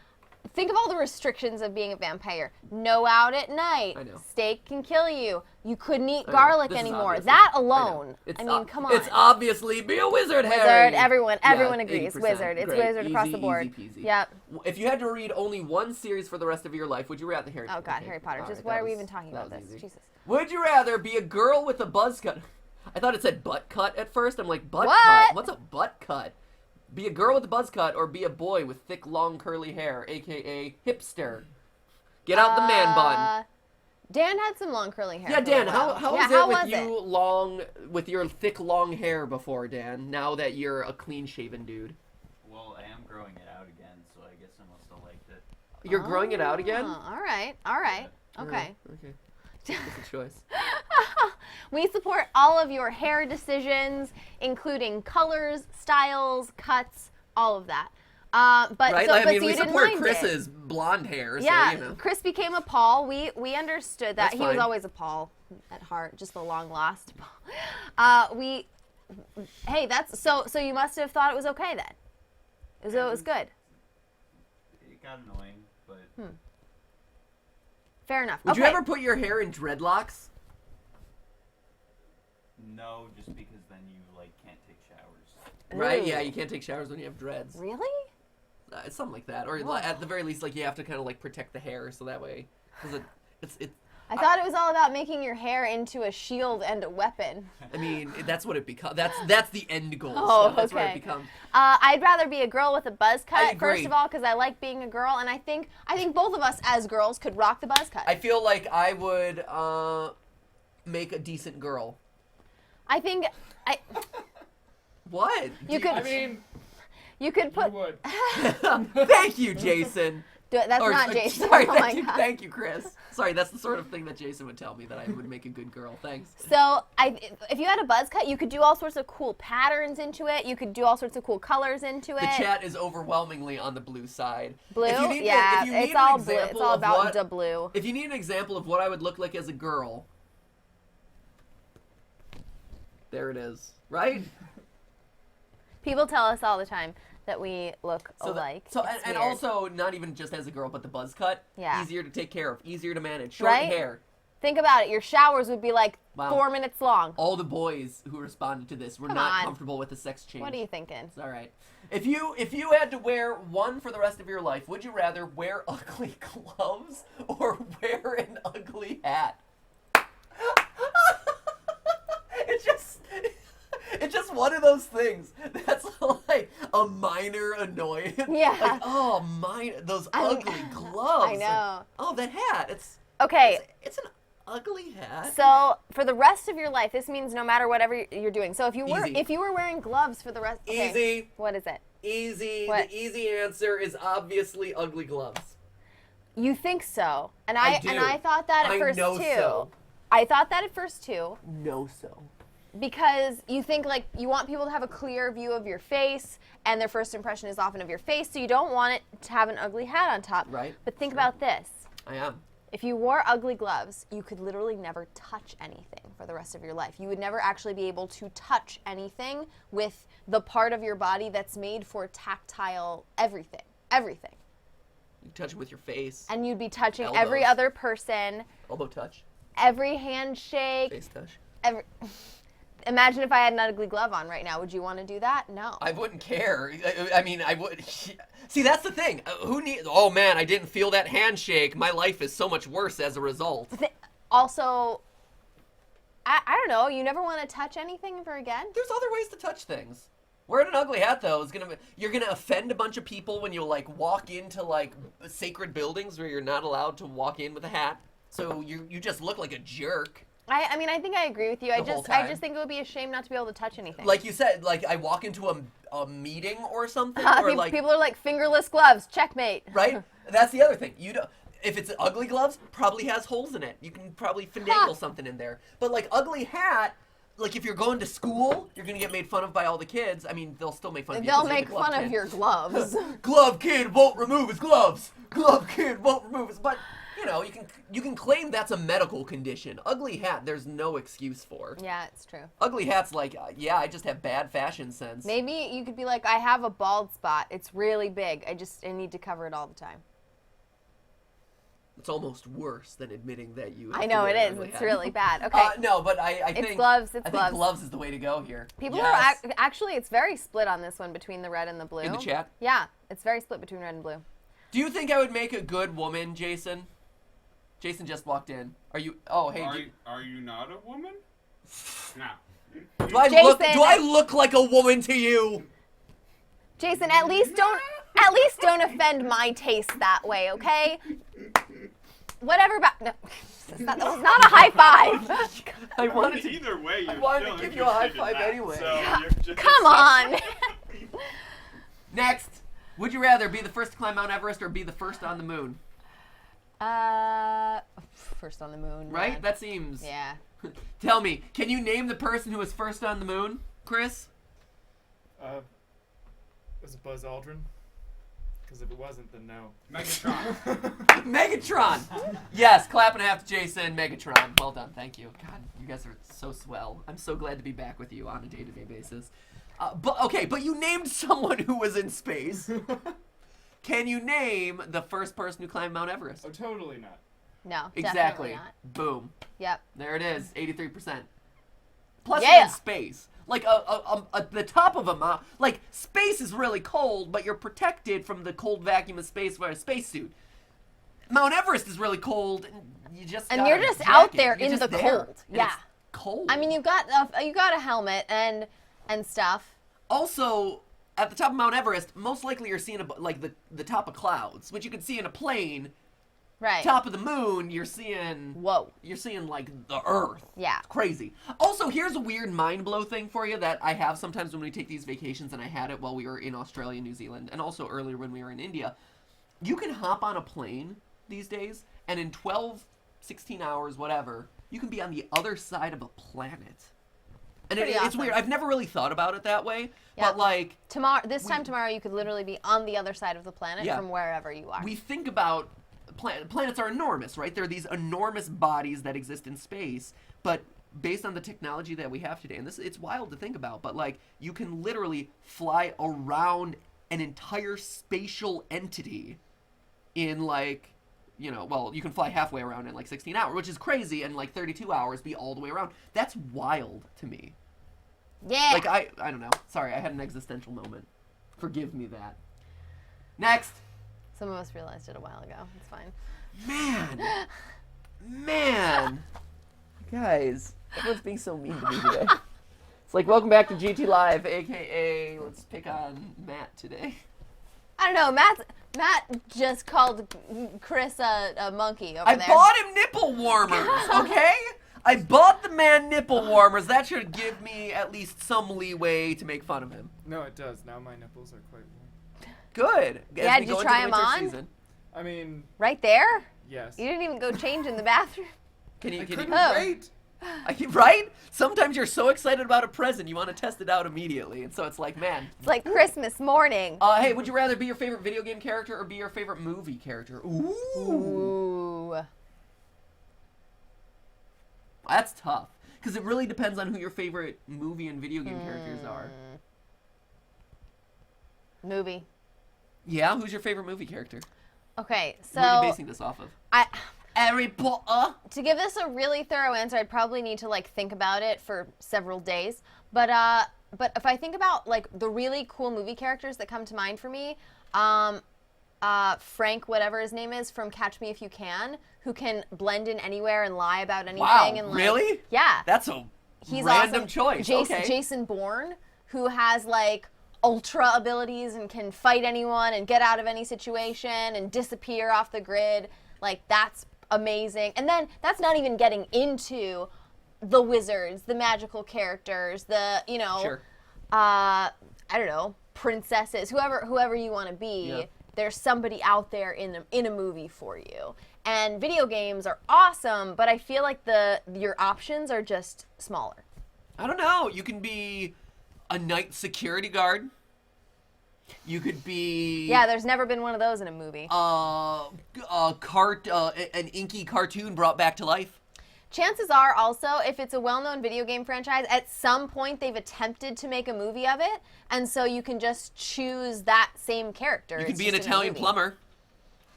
Think of all the restrictions of being a vampire. No out at night. I know. Steak can kill you. You couldn't eat I know. garlic This is anymore. obviously- That I know. alone. It's I mean, come on. It's obviously be a wizard, Harry. Wizard. Everyone Yeah, agrees. 80%. Wizard. It's Great. wizard across Easy, the board. Easy peasy. Yep. If you had to read only one series for the rest of your life, would you rather Harry? Oh God, okay. Harry Potter. All Just right, why that are we was- even talking that about was this? easy. Jesus. Would you rather be a girl with a buzz cut? I thought it said butt cut at first. I'm like, butt What? cut? What's a butt cut? Be a girl with a buzz cut or be a boy with thick, long, curly hair, aka hipster. Get out the man bun. Dan had some long curly hair. Yeah, for a Dan, while. how Yeah, was it how with was you with your thick, long hair before, Dan, now that you're a clean-shaven dude? Well, I am growing it out again, so I guess I must have liked it. You're growing it out again? Oh, all right. Okay. Okay. Different choice. We support all of your hair decisions, including colors, styles, cuts, all of that. But Right? so, Like, but I mean, so we you didn't support mind Chris's it. blonde hair, so, Yeah, you know. Chris became a Paul. We understood that. That's He was fine. always a Paul at heart, just the long lost Paul. Hey, that's so you must have thought it was okay then. It was good. It got annoying, but Fair enough. Would okay. you ever put your hair in dreadlocks? no, just because then you can't take showers. Right? Ooh. Yeah, you can't take showers when you have dreads. Really? It's something like that. Or Oh. at the very least, you have to kind of protect the hair so that way. Because I thought it was all about making your hair into a shield and a weapon. I mean, that's what it becomes. That's the end goal. Oh, so that's what it okay. becomes. I'd rather be a girl with a buzz I cut, agree. first of all, because I like being a girl, and I think both of us as girls could rock the buzz cut. I feel like I would make a decent girl. What? You could. I mean, You could you put. would. Thank you, Jason. That's Or, not Jason. Sorry, Oh my thank you, God. thank you, Chris. Sorry, that's the sort of thing that Jason would tell me, that I would make a good girl. Thanks. So, if you had a buzz cut, you could do all sorts of cool patterns into it. You could do all sorts of cool colors into it. The chat is overwhelmingly on the blue side. Blue? If you need Yeah, if you need it's an all blue. It's example all of about what- the blue. If you need an example of what I would look like as a girl, there it is. Right? People tell us all the time that we look alike. So It's and weird. also not even just as a girl, but the buzz cut. Yeah. Easier to take care of, easier to manage. Short Right? hair. Think about it. Your showers would be like Wow. 4 minutes long. All the boys who responded to this were Come not on. comfortable with the sex change. What are you thinking? It's all right. If you had to wear one for the rest of your life, would you rather wear ugly gloves or wear an ugly hat? It's just one of those things that's like a minor annoyance. Yeah. Like, oh, those ugly gloves. I know. Oh, that hat. Okay. It's an ugly hat. So for the rest of your life, this means no matter whatever you're doing. So if you Easy. were wearing gloves for the rest. Okay, Easy. What is it? Easy. What? The easy answer is obviously ugly gloves. You think so? And I do. I thought that at first know too. so. I thought that at first too. No so. Because you think like you want people to have a clear view of your face, and their first impression is often of your face, so you don't want it to have an ugly hat on top. Right. But think about this. I am. If you wore ugly gloves, you could literally never touch anything for the rest of your life. You would never actually be able to touch anything with the part of your body that's made for tactile everything. Everything. You touch it with your face. And you'd be touching Elbows. every other person, Elbow touch. every handshake. Face touch. Imagine if I had an ugly glove on right now. Would you want to do that? No. I wouldn't care. I mean, I would. See, that's the thing. Who needs? Oh man, I didn't feel that handshake. My life is so much worse as a result. Also, I don't know. You never want to touch anything ever again? There's other ways to touch things. Wearing an ugly hat though is you're gonna offend a bunch of people when you like walk into like sacred buildings where you're not allowed to walk in with a hat. So you just look like a jerk. I mean, I think I agree with you. I whole just time. think it would be a shame not to be able to touch anything. Like you said, like I walk into a meeting or something, or like people are like fingerless gloves, checkmate. right? That's the other thing. You don't. If it's ugly gloves, probably has holes in it. You can probably finagle something in there. But like ugly hat, like if you're going to school, you're gonna get made fun of by all the kids. I mean, they'll still make fun of you. They'll 'cause you're the make glove fun of kid. your gloves. Glove kid won't remove his gloves. Glove kid won't remove his. But you know, you can claim that's a medical condition. Ugly hat, there's no excuse for. Yeah, it's true. Ugly hat's like, yeah, I just have bad fashion sense. Maybe you could be like, I have a bald spot. It's really big. I need to cover it all the time. It's almost worse than admitting that you. I know it is. It's really bad. Okay. No, but I think gloves. I think gloves is the way to go here. People Yes. are actually, it's very split on this one between the red and the blue. In the chat? Yeah, it's very split between red and blue. Do you think I would make a good woman, Jason? Jason just walked in. Are you? Oh, hey. Are you not a woman? No. Do I look like a woman to you? Jason, at least don't offend my taste that way, okay? Whatever about no, that was not a high five. I wanted to. Either way, I wanted to give you a high five that, anyway. So you're just Come on. Next, would you rather be the first to climb Mount Everest or be the first on the moon? First on the moon. Right? Yeah. That seems. Yeah. Tell me, can you name the person who was first on the moon, Chris? Was it Buzz Aldrin? Because if it wasn't, then no. Megatron. Megatron! Yes, clap and a half to Jason. Megatron. Well done, thank you. God, you guys are so swell. I'm so glad to be back with you on a day-to-day basis. But you named someone who was in space. Can you name the first person who climbed Mount Everest? Oh, totally not. No, Exactly. definitely not. Boom. Yep. There it is, 83%. Plus Yeah. you're in space. Like the top of a mountain. Like space is really cold, but you're protected from the cold vacuum of space by a spacesuit. Mount Everest is really cold, and you just And got you're a just jacket. out there You're in just the there, cold. and Yeah. it's cold. I mean, you got a helmet and stuff. Also, at the top of Mount Everest, most likely you're seeing like the top of clouds, which you can see in a plane. Right. Top of the moon, you're seeing. Whoa. You're seeing like the Earth. Yeah. It's crazy. Also, here's a weird mind blow thing for you that I have sometimes when we take these vacations, and I had it while we were in Australia, New Zealand, and also earlier when we were in India. You can hop on a plane these days, and in 12, 16 hours, whatever, you can be on the other side of a planet. And Pretty it's awesome. weird. I've never really thought about it that way, Yeah. but like Tomorrow, tomorrow, you could literally be on the other side of the planet Yeah. from wherever you are. we think about planets are enormous, right? They're these enormous bodies that exist in space, but based on the technology that we have today, and it's wild to think about, but like you can literally fly around an entire spatial entity in like, you can fly halfway around in like 16 hours, which is crazy, and like 32 hours be all the way around. That's wild to me. Yeah. Like I don't know. Sorry, I had an existential moment. Forgive me that. Next. Some of us realized it a while ago. It's fine. Man. Guys, everyone's being so mean to me today. It's like, welcome back to GTLive, aka let's pick on Matt today. I don't know. Matt just called Chris a monkey over I there. bought him nipple warmers, okay? I bought the man nipple warmers. That should give me at least some leeway to make fun of him. No, it does. Now my nipples are quite warm. Good. Yeah, As we did you go try into 'em the winter on? season. I mean, Right there? yes. You didn't even go change in the bathroom. Can you? I Can couldn't you? Oh. wait. Right? Sometimes you're so excited about a present, you want to test it out immediately, and so it's like, man. It's like Christmas morning. Hey, would you rather be your favorite video game character or be your favorite movie character? Ooh. Ooh. That's tough. Because it really depends on who your favorite movie and video game characters are. Movie. Yeah? Who's your favorite movie character? Okay, Who are you so basing this off of? Harry Potter? to give this a really thorough answer, I'd probably need to like think about it for several days. But if I think about like the really cool movie characters that come to mind for me, Frank, whatever his name is, from Catch Me If You Can, who can blend in anywhere and lie about anything. Wow, and like, really? Yeah. That's a He's random awesome. choice. Okay. Jason Bourne, who has like ultra abilities and can fight anyone and get out of any situation and disappear off the grid. Like, that's amazing. And then that's not even getting into the wizards, the magical characters, the, you know, Sure. I don't know, princesses, whoever you want to be. Yep. There's somebody out there in a movie for you. And video games are awesome, but I feel like your options are just smaller. I don't know. You can be a night security guard. You could be... Yeah, there's never been one of those in a movie. an inky cartoon brought back to life. Chances are also, if it's a well-known video game franchise, at some point they've attempted to make a movie of it, and so you can just choose that same character. You can It's be an just in a Italian movie. plumber.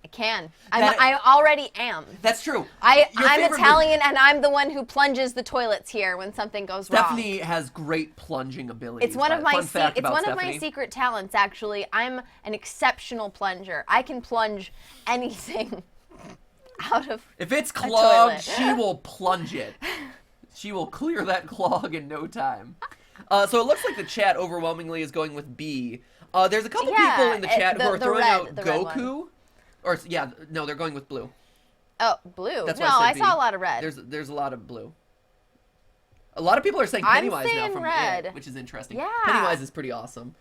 I can. That- I already am. That's true. Your I'm favorite Italian, and I'm the one who plunges the toilets here when something goes wrong. Stephanie has great plunging abilities. It's one of my Fun fact about my Stephanie. secret talents. Actually, I'm an exceptional plunger. I can plunge anything out of. If it's a clogged, toilet. she will plunge it. She will clear that clog in no time. So it looks like the chat overwhelmingly is going with B. There's a couple Yeah, people in the chat who are the throwing red- out the red Goku. Or yeah, no, they're going with blue. Oh, blue. That's No, why I I said saw B. a lot of red. There's a lot of blue. A lot of people are saying I'm Pennywise now saying from red. It, which is interesting. Yeah. Pennywise is pretty awesome.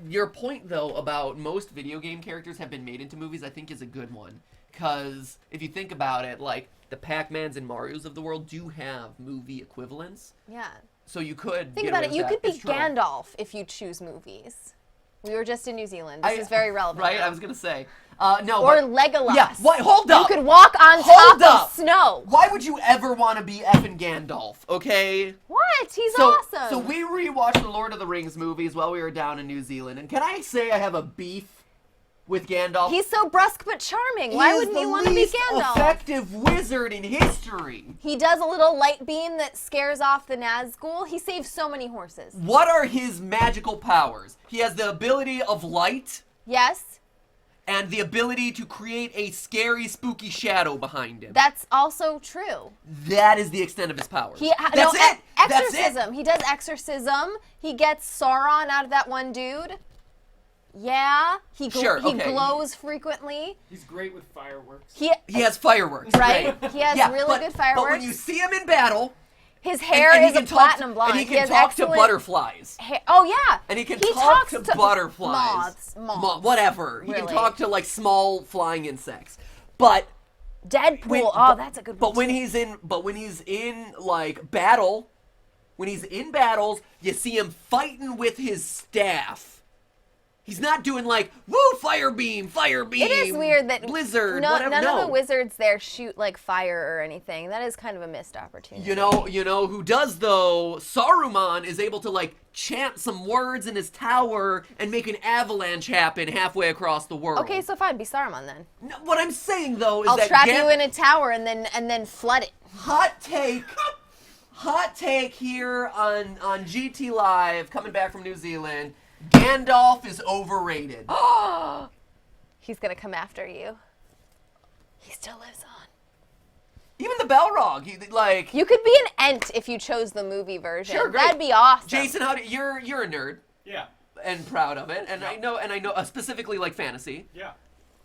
Your point though about most video game characters have been made into movies, I think is a good one. Because if you think about it, like the Pac-Mans and Marios of the world do have movie equivalents. Yeah. So you could Think get about rid it. of You that. could be It's true. Gandalf if you choose movies. We were just in New Zealand. This is very relevant. Right? now. I was gonna say. No. Or but, Legolas. Yeah. What? Hold up. You could walk on Hold top up. of snow. Why would you ever want to be effing Gandalf? Okay. What? He's So, awesome. So we rewatched the Lord of the Rings movies while we were down in New Zealand, and can I say I have a beef with Gandalf? He's so brusque but charming. Why wouldn't you want to be He's the Gandalf? least effective wizard in history. He does a little light beam that scares off the Nazgul. He saves so many horses. What are his magical powers? He has the ability of light Yes, and the ability to create a scary, spooky shadow behind him. that's also true. That is the extent of his powers. That's it. That's it. Exorcism. He does exorcism. He gets Sauron out of that one dude. Yeah, he Sure, okay. glows frequently. He's great with fireworks. He has fireworks. Right? Right. He has Yeah, really but, good fireworks. But when you see him in battle, His hair and he is a can talk platinum to, blonde. and he can has talk to excellent butterflies. Oh yeah. And he can He talk talks to to butterflies. moths. Whatever. He can Really. talk to like small flying insects. But Deadpool. That's a good one. But when too. he's in like battle, when he's in battles, you see him fighting with his staff. He's not doing like woo fire beam. It is weird that blizzard. none whatever. of the wizards there shoot like fire or anything. That is kind of a missed opportunity. You know who does though? Saruman is able to like chant some words in his tower and make an avalanche happen halfway across the world. Okay, so fine, be Saruman then. No, what I'm saying though is I'll that trap you in a tower and then flood it. hot take here on GTLive coming back from New Zealand. Gandalf is overrated. He's gonna come after you. He still lives on. Even the Balrog, You could be an Ent if you chose the movie version. Sure, great. That'd be awesome. Jason, you're a nerd Yeah. and proud of it, and Yeah. I know specifically like fantasy. Yeah.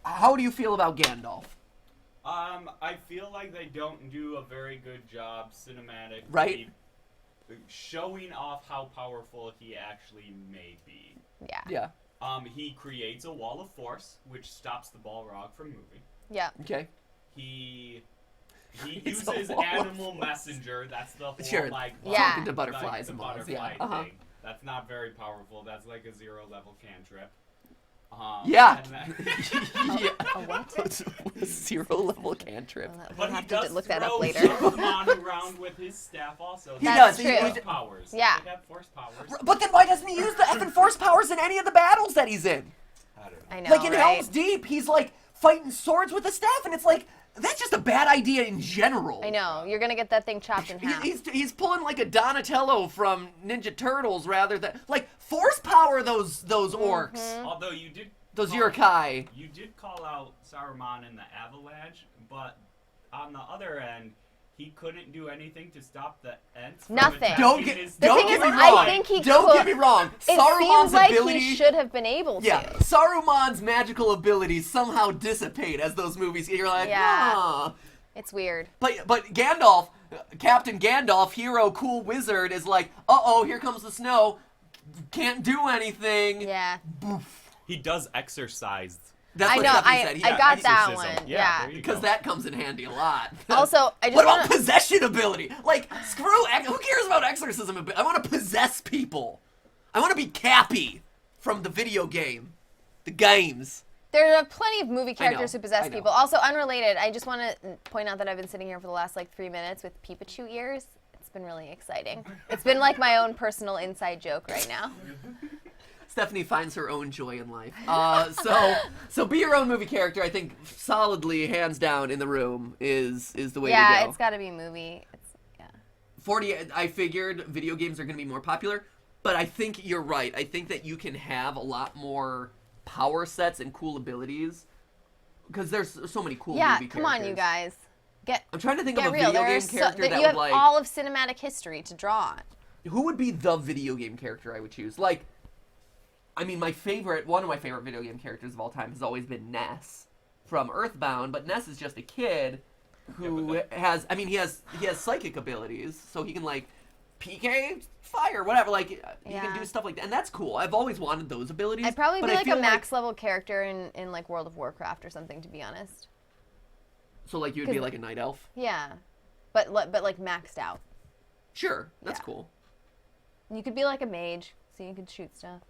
How do you feel about Gandalf? I feel like they don't do a very good job cinematically Right. showing off how powerful he actually may be. Yeah. Yeah. He creates a wall of force, which stops the Balrog from moving. Yeah. Okay. He It's a uses wall of animal messenger. That's the whole Sure. like Yeah. Talking to butterflies like, the and moths. butterfly Yeah. thing. That's not very powerful. That's like a 0-level cantrip. Yeah. and then- Yeah. A what? 0-level cantrip. We'll But he have does to look that up throw later. Saruman around with his staff also. He That's does. true. Force powers. Yeah. They have force powers. But then why doesn't he use the effing force powers in any of the battles that he's in? I don't know. I know, Like in right? Helm's Deep, he's like fighting swords with a staff, and it's like, that's just a bad idea in general. I know. You're gonna get that thing chopped in half. He's pulling like a Donatello from Ninja Turtles rather than like force power those orcs, Although you did those call- Urukai. You did call out Saruman in the avalanche, but on the other end, he couldn't do anything to stop the Ents from Nothing. attacking Don't get his The don't thing get is, me I wrong. think he Don't could. get me wrong. It Saruman's seems like ability. he should have been able to. Yeah, Saruman's magical abilities somehow dissipate as those movies. You're like, Yeah. ah. It's weird. But Gandalf, Captain Gandalf, hero, cool wizard, is like, uh-oh, here comes the snow. Can't do anything. Yeah. He does exercise. That's I what know. Stephanie I said. got that exorcism. one. Yeah, Yeah. there you Because go. that comes in handy a lot. Also, I just What about want possession ability? Like, screw, who cares about exorcism ability? I want to possess people. I want to be Cappy from the video game. The games. There are plenty of movie characters who I possess know. people. Also, unrelated, I just want to point out that I've been sitting here for the last like 3 minutes with Pikachu ears. It's been really exciting. It's been like my own personal inside joke right now. Stephanie finds her own joy in life. So be your own movie character. I think solidly, hands down, in the room is the way to Yeah, go. it's got to be a movie. Yeah. 40. I figured video games are going to be more popular, but I think you're right. I think that you can have a lot more power sets and cool abilities because there's so many cool Yeah, movie come characters. on, you guys. I'm trying to think of Get a real. video game There's character that you would have like. all of cinematic history to draw on. Who would be the video game character I would choose? Like, I mean, one of my favorite video game characters of all time has always been Ness from Earthbound, but Ness is just a kid who has, I mean, he has psychic abilities, so he can like PK fire, whatever, like he can Yeah. do stuff like that, and that's cool. I've always wanted those abilities. I'd probably but be I like a feel max level character in like World of Warcraft or something, to be honest. So like you would be 'cause- like a night elf. Yeah, but like maxed out. Sure, that's Yeah. cool. You could be like a mage, so you could shoot stuff.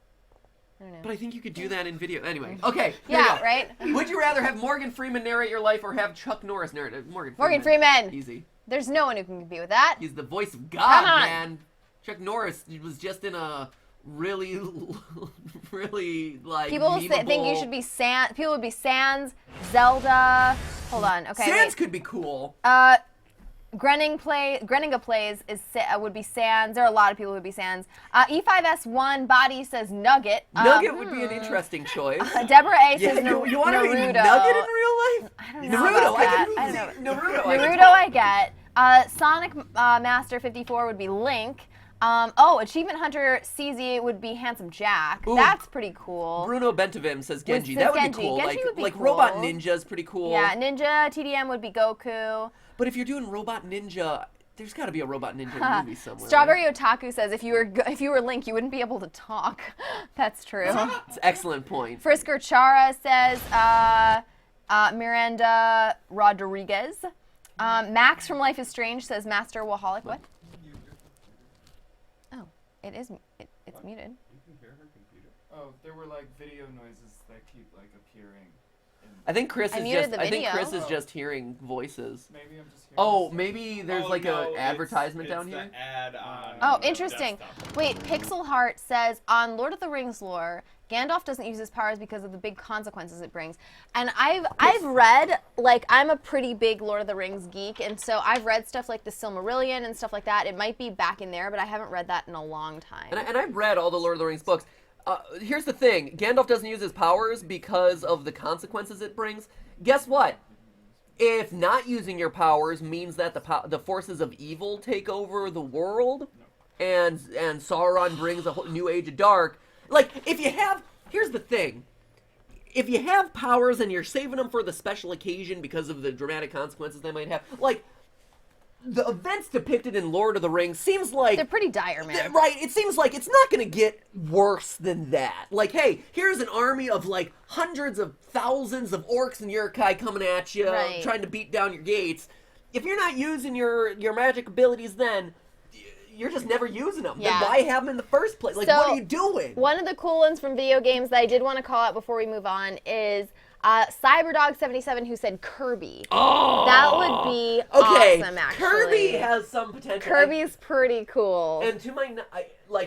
I don't know. But I think you could do that in video. Anyway, okay. here we Yeah, go. right? Would you rather have Morgan Freeman narrate your life or have Chuck Norris narrate it? Morgan Freeman. Easy. There's no one who can compete with that. He's the voice of Come God, on. man. Chuck Norris was just in a really, really like. People will think you memeable- should be Sans. People would be Sans, Zelda. Hold on. Okay. Sans wait. could be cool. Greninga plays would be Sans. There are a lot of people who would be Sans. E5S1 Body says Nugget. Nugget would be an interesting choice. Deborah A Yeah, says you want to be Naruto. Nugget in real life? I don't know Naruto, about that. I I don't can know. Naruto. Naruto I get. Sonic Master 54 would be Link. Achievement Hunter CZ would be Handsome Jack. Ooh. That's pretty cool. Bruno Bentavim says Genji. Says That would Genji. be cool. Genji would be cool. Robot Ninja's pretty cool. Yeah, Ninja TDM would be Goku. But if you're doing Robot Ninja, there's got to be a Robot Ninja movie somewhere. Strawberry Otaku says if you were Link, you wouldn't be able to talk. That's true. It's an excellent point. Frisker Chara says Miranda Rodriguez. Max from Life is Strange says Master Waholic. What? Oh, it's muted. You can hear her computer. Oh, there were like video noises that keep like appearing. I think Chris I is muted just. the I think video. Chris is just hearing voices. Maybe I'm just hearing. Oh, stuff. maybe there's Oh, like no, an it's- advertisement it's down the here. ad on Oh, the interesting. desktop. Wait, Pixel Heart says on Lord of the Rings lore, Gandalf doesn't use his powers because of the big consequences it brings. And I've read, like, I'm a pretty big Lord of the Rings geek, and so I've read stuff like the Silmarillion and stuff like that. It might be back in there, but I haven't read that in a long time. And I've read all the Lord of the Rings books. Here's the thing: Gandalf doesn't use his powers because of the consequences it brings. Guess what? If not using your powers means that the forces of evil take over the world, and Sauron brings a whole new age of dark. Like, here's the thing: if you have powers and you're saving them for the special occasion because of the dramatic consequences they might have, like, the events depicted in Lord of the Rings seems like They're pretty dire, man. right. It seems like it's not gonna get worse than that. Like, hey, here's an army of like hundreds of thousands of orcs and Uruk-hai coming at you, Right. trying to beat down your gates. If you're not using your magic abilities, then you're just never using them. Yeah. Then why have them in the first place? Like, So, what are you doing? One of the cool ones from video games that I did want to call out before we move on is Cyberdog77, who said Kirby. Oh, That would be okay. awesome, actually. Kirby has some potential. Kirby's pretty cool. And to my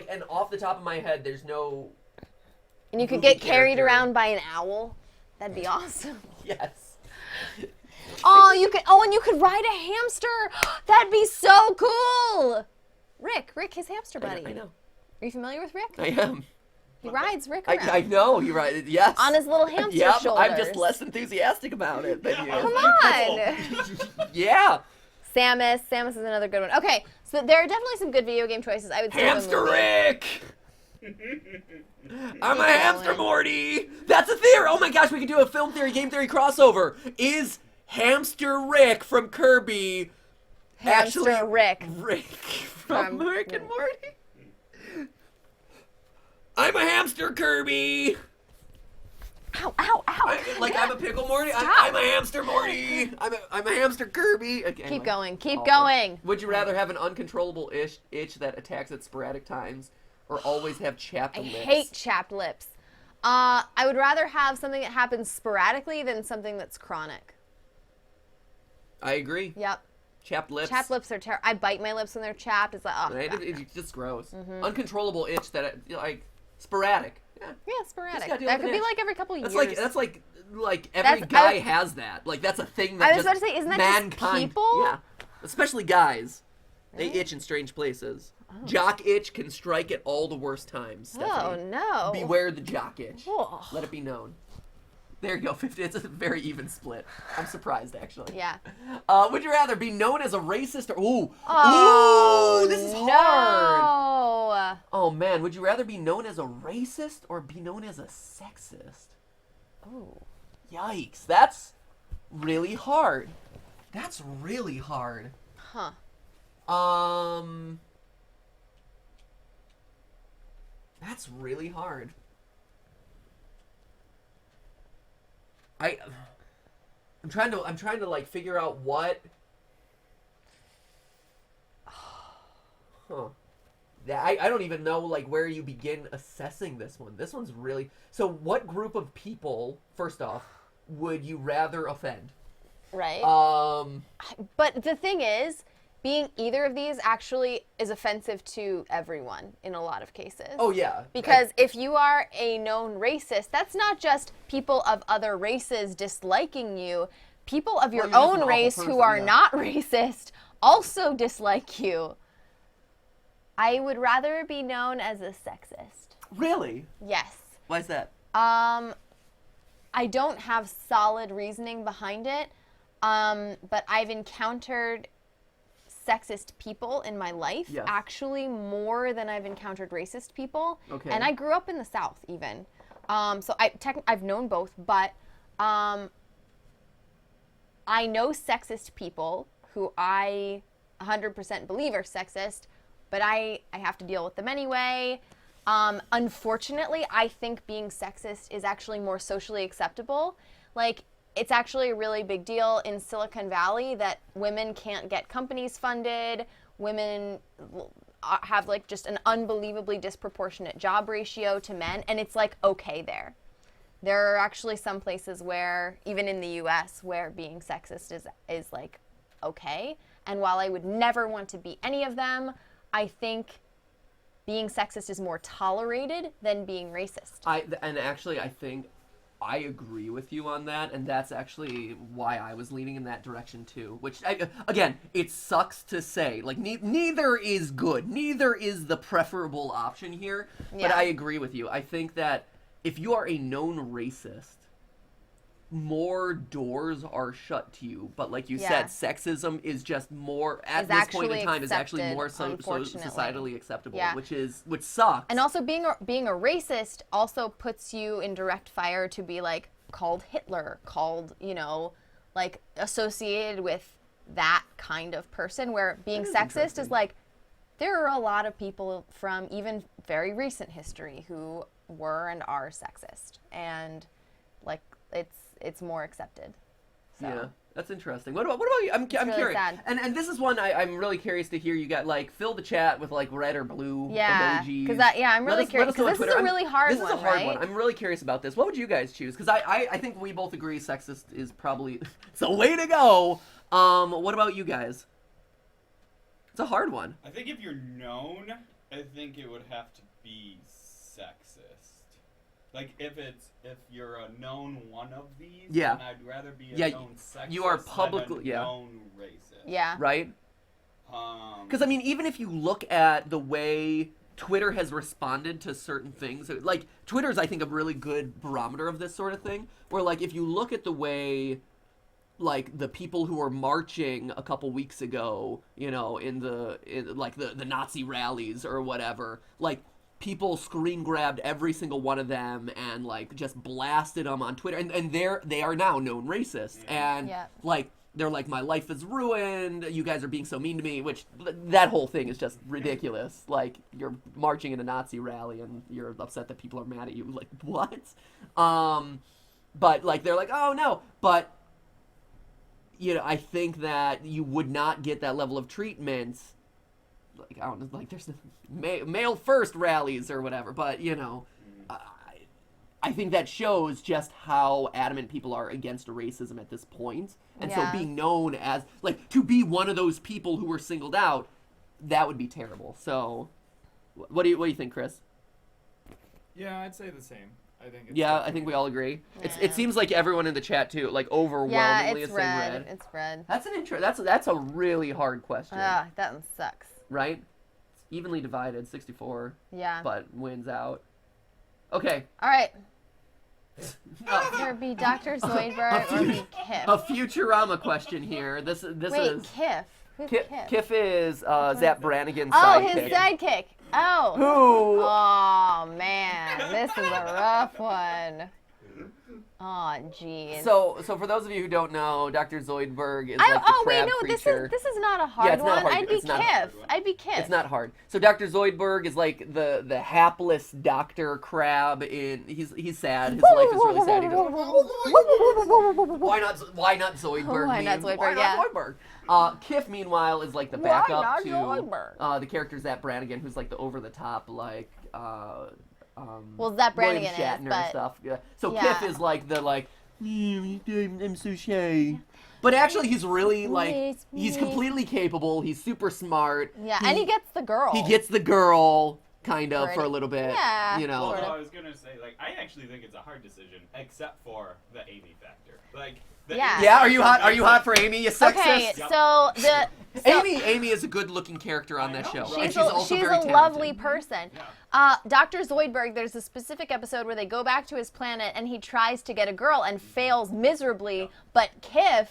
and off the top of my head, there's no. And you could movie get carried character. around by an owl. That'd be awesome. Yes. Oh, and you could ride a hamster. That'd be so cool. Rick, his hamster buddy. I know. Are you familiar with Rick? I am. He rides Rick around. I know. You're right. Yes. On his little hamster Yep, shoulders. I'm just less enthusiastic about it than you. Come on. Yeah. Samus is another good one. Okay, so there are definitely some good video game choices. I would say. Hamster Rick! I'm a Keep hamster going. Morty! That's a theory! Oh my gosh, we could do a film theory, game theory crossover. Is Hamster Rick from Kirby Hamster actually Rick. from Rick and Morty? I'm a hamster Kirby! Ow. I'm a pickle Morty. Stop. I'm a hamster Morty. I'm a hamster Kirby. Okay, Keep anyway. Keep Awful. going. Would you rather have an uncontrollable itch that attacks at sporadic times, or always have chapped I lips? hate chapped lips. I would rather have something that happens sporadically than something that's chronic. I agree. Yep. Chapped lips. Chapped lips are terrible. I bite my lips when they're chapped. It's like, oh. Right? God. It's just gross. Mm-hmm. Uncontrollable itch that like sporadic. Yeah. Yeah, sporadic. gotta deal That with could an be itch. like every couple years. That's like every That's- guy I- has that. Like that's a thing that I was just about to say, isn't that just mankind. people? Yeah. Especially guys. They Really? itch in strange places. Jock itch can strike at all the worst times. Oh Stephanie. no. Beware the jock itch. Oh. Let it be known. There you go, 50. It's a very even split. I'm surprised, actually. Yeah. Would you rather be known as a racist or... Ooh. Oh, Ooh, this is hard. No. Oh, man. Would you rather be known as a racist or be known as a sexist? Oh. Yikes. That's really hard. That's really hard. Huh. That's really hard. I'm trying to like figure out what. Huh. That I don't even know like where you begin assessing this one. This one's really. So what group of people, first off, would you rather offend? Right. Um. But the thing is, being either of these actually is offensive to everyone in a lot of cases. Oh yeah. Because if you are a known racist, that's not just people of other races disliking you. People of your you're just an own awful race who person, are yeah. not racist also dislike you. I would rather be known as a sexist. Really? Yes. Why is that? I don't have solid reasoning behind it, but I've encountered sexist people in my life, Yes. actually more than I've encountered racist people. Okay. And I grew up in the South even. So I've known both, but I know sexist people who I 100% believe are sexist, but I have to deal with them anyway. Unfortunately, I think being sexist is actually more socially acceptable. Like, it's actually a really big deal in Silicon Valley that women can't get companies funded. Women have like just an unbelievably disproportionate job ratio to men, and it's like okay there. There are actually some places where, even in the US, where being sexist is like okay. And while I would never want to be any of them, I think being sexist is more tolerated than being racist. I think I agree with you on that, and that's actually why I was leaning in that direction too. Which, again, it sucks to say. Like, neither is good. Neither is the preferable option here. But Yeah. I agree with you. I think that if you are a known racist, more doors are shut to you. But like you Yeah. said, sexism is just more, at Is this point in actually time, is actually accepted, more so unfortunately. societally acceptable, Yeah. which sucks. And also being a racist also puts you in direct fire to be like called Hitler, called, like associated with that kind of person where being sexist is like, there are a lot of people from even very recent history who were and are sexist, and like it's more accepted. So. Yeah, that's interesting. What about you? I'm really curious. sad. And this is one I'm really curious to hear. You got like fill the chat with like red or blue emojis. Because I'm really curious. Because this is a really hard one, This is a hard right? one. I'm really curious about this. What would you guys choose? Because I think we both agree sexist is probably it's a way to go. What about you guys? It's a hard one. I think if you're known, I think it would have to be sexist. Like if you're a known one of these, Yeah. then I'd rather be a Yeah, known sexist you are publicly- than a yeah. known racist. Yeah. Right? Because I mean, even if you look at the way Twitter has responded to certain things, like Twitter's I think a really good barometer of this sort of thing. Where like if you look at the way like the people who were marching a couple weeks ago, you know, in the Nazi rallies or whatever, like people screen grabbed every single one of them and like just blasted them on Twitter, and they are now known racists, and like they're like, my life is ruined, you guys are being so mean to me, which that whole thing is just ridiculous. Like you're marching in a Nazi rally and you're upset that people are mad at you, like what? But like they're like, oh no, but you know, I think that you would not get that level of treatment. Like I don't know, like there's male first rallies or whatever, but you know, I think that shows just how adamant people are against racism at this point, and so being known as like to be one of those people who were singled out, that would be terrible. So, what do you think, Chris? Yeah, I'd say the same. I think. It's I think we all agree. It seems like everyone in the chat too, like overwhelmingly, is saying red. It's red. That's an That's a really hard question. That one sucks. Right? It's evenly divided, 64. Yeah. But wins out. Okay. All right. Either be Dr. Zoidberg or be Kif. A Futurama question here. This Wait, is Kif. Who's Kif? Kif is Zap Brannigan's Oh, sidekick. his sidekick. Oh. Who? Oh man, this is a rough one. Oh jeez. So for those of you who don't know, Dr. Zoidberg is like the crab creature. This is not a hard it's not one. hard. I'd be It's not a hard Kif. I'd be Kif. It's not hard. So Dr. Zoidberg is like the hapless doctor crab in he's sad. His life is really sad. He doesn't, why not Zoidberg? Why not meme? Zoidberg, Why yeah. not Zoidberg? Kif meanwhile is like the Why backup not to Zoidberg? the character Zap Brannigan, who's like the over the top like Well, Zap William Brannigan Shatner is, but and stuff. Yeah. So yeah. Kif is like the like I'm so shy. But actually he's really like he's completely capable, he's super smart. yeah, and he gets the girl. He gets the girl kind of for a little bit. Yeah, You know. Well, sort of. I was gonna say, like, I actually think it's a hard decision, except for the Amy factor. Like, Yeah. Yeah, are you hot for Amy, you sexist? Okay, Yep. so Amy is a good-looking character on that I know, show. right? And she's also she's very a talented. lovely person. Yeah. Dr. Zoidberg, there's a specific episode where they go back to his planet and he tries to get a girl and fails miserably. But Kif,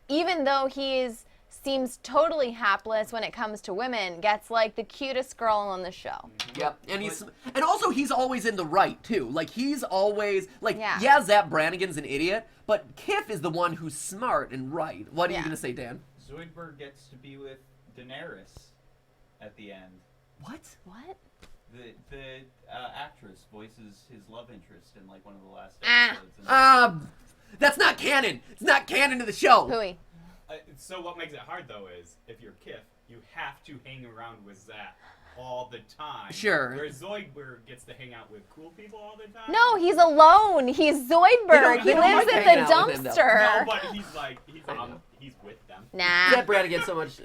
even though seems totally hapless when it comes to women, gets like the cutest girl on the show. Yep, and also he's always in the right too. Like he's always like Yeah. Zap Brannigan's an idiot, but Kif is the one who's smart and right. What are you gonna say, Dan? Zoidberg gets to be with Daenerys at the end. What? What? The actress voices his love interest in like one of the last episodes. And That's not canon. It's not canon to the show. Hooey. So what makes it hard, though, is if you're Kif, you have to hang around with Zap all the time. Sure. Whereas Zoidberg gets to hang out with cool people all the time. No, he's alone. He's Zoidberg. They He don't lives like in hanging the out with him, though. dumpster. No, but he's with them. Nah. Zap Brannigan's so much,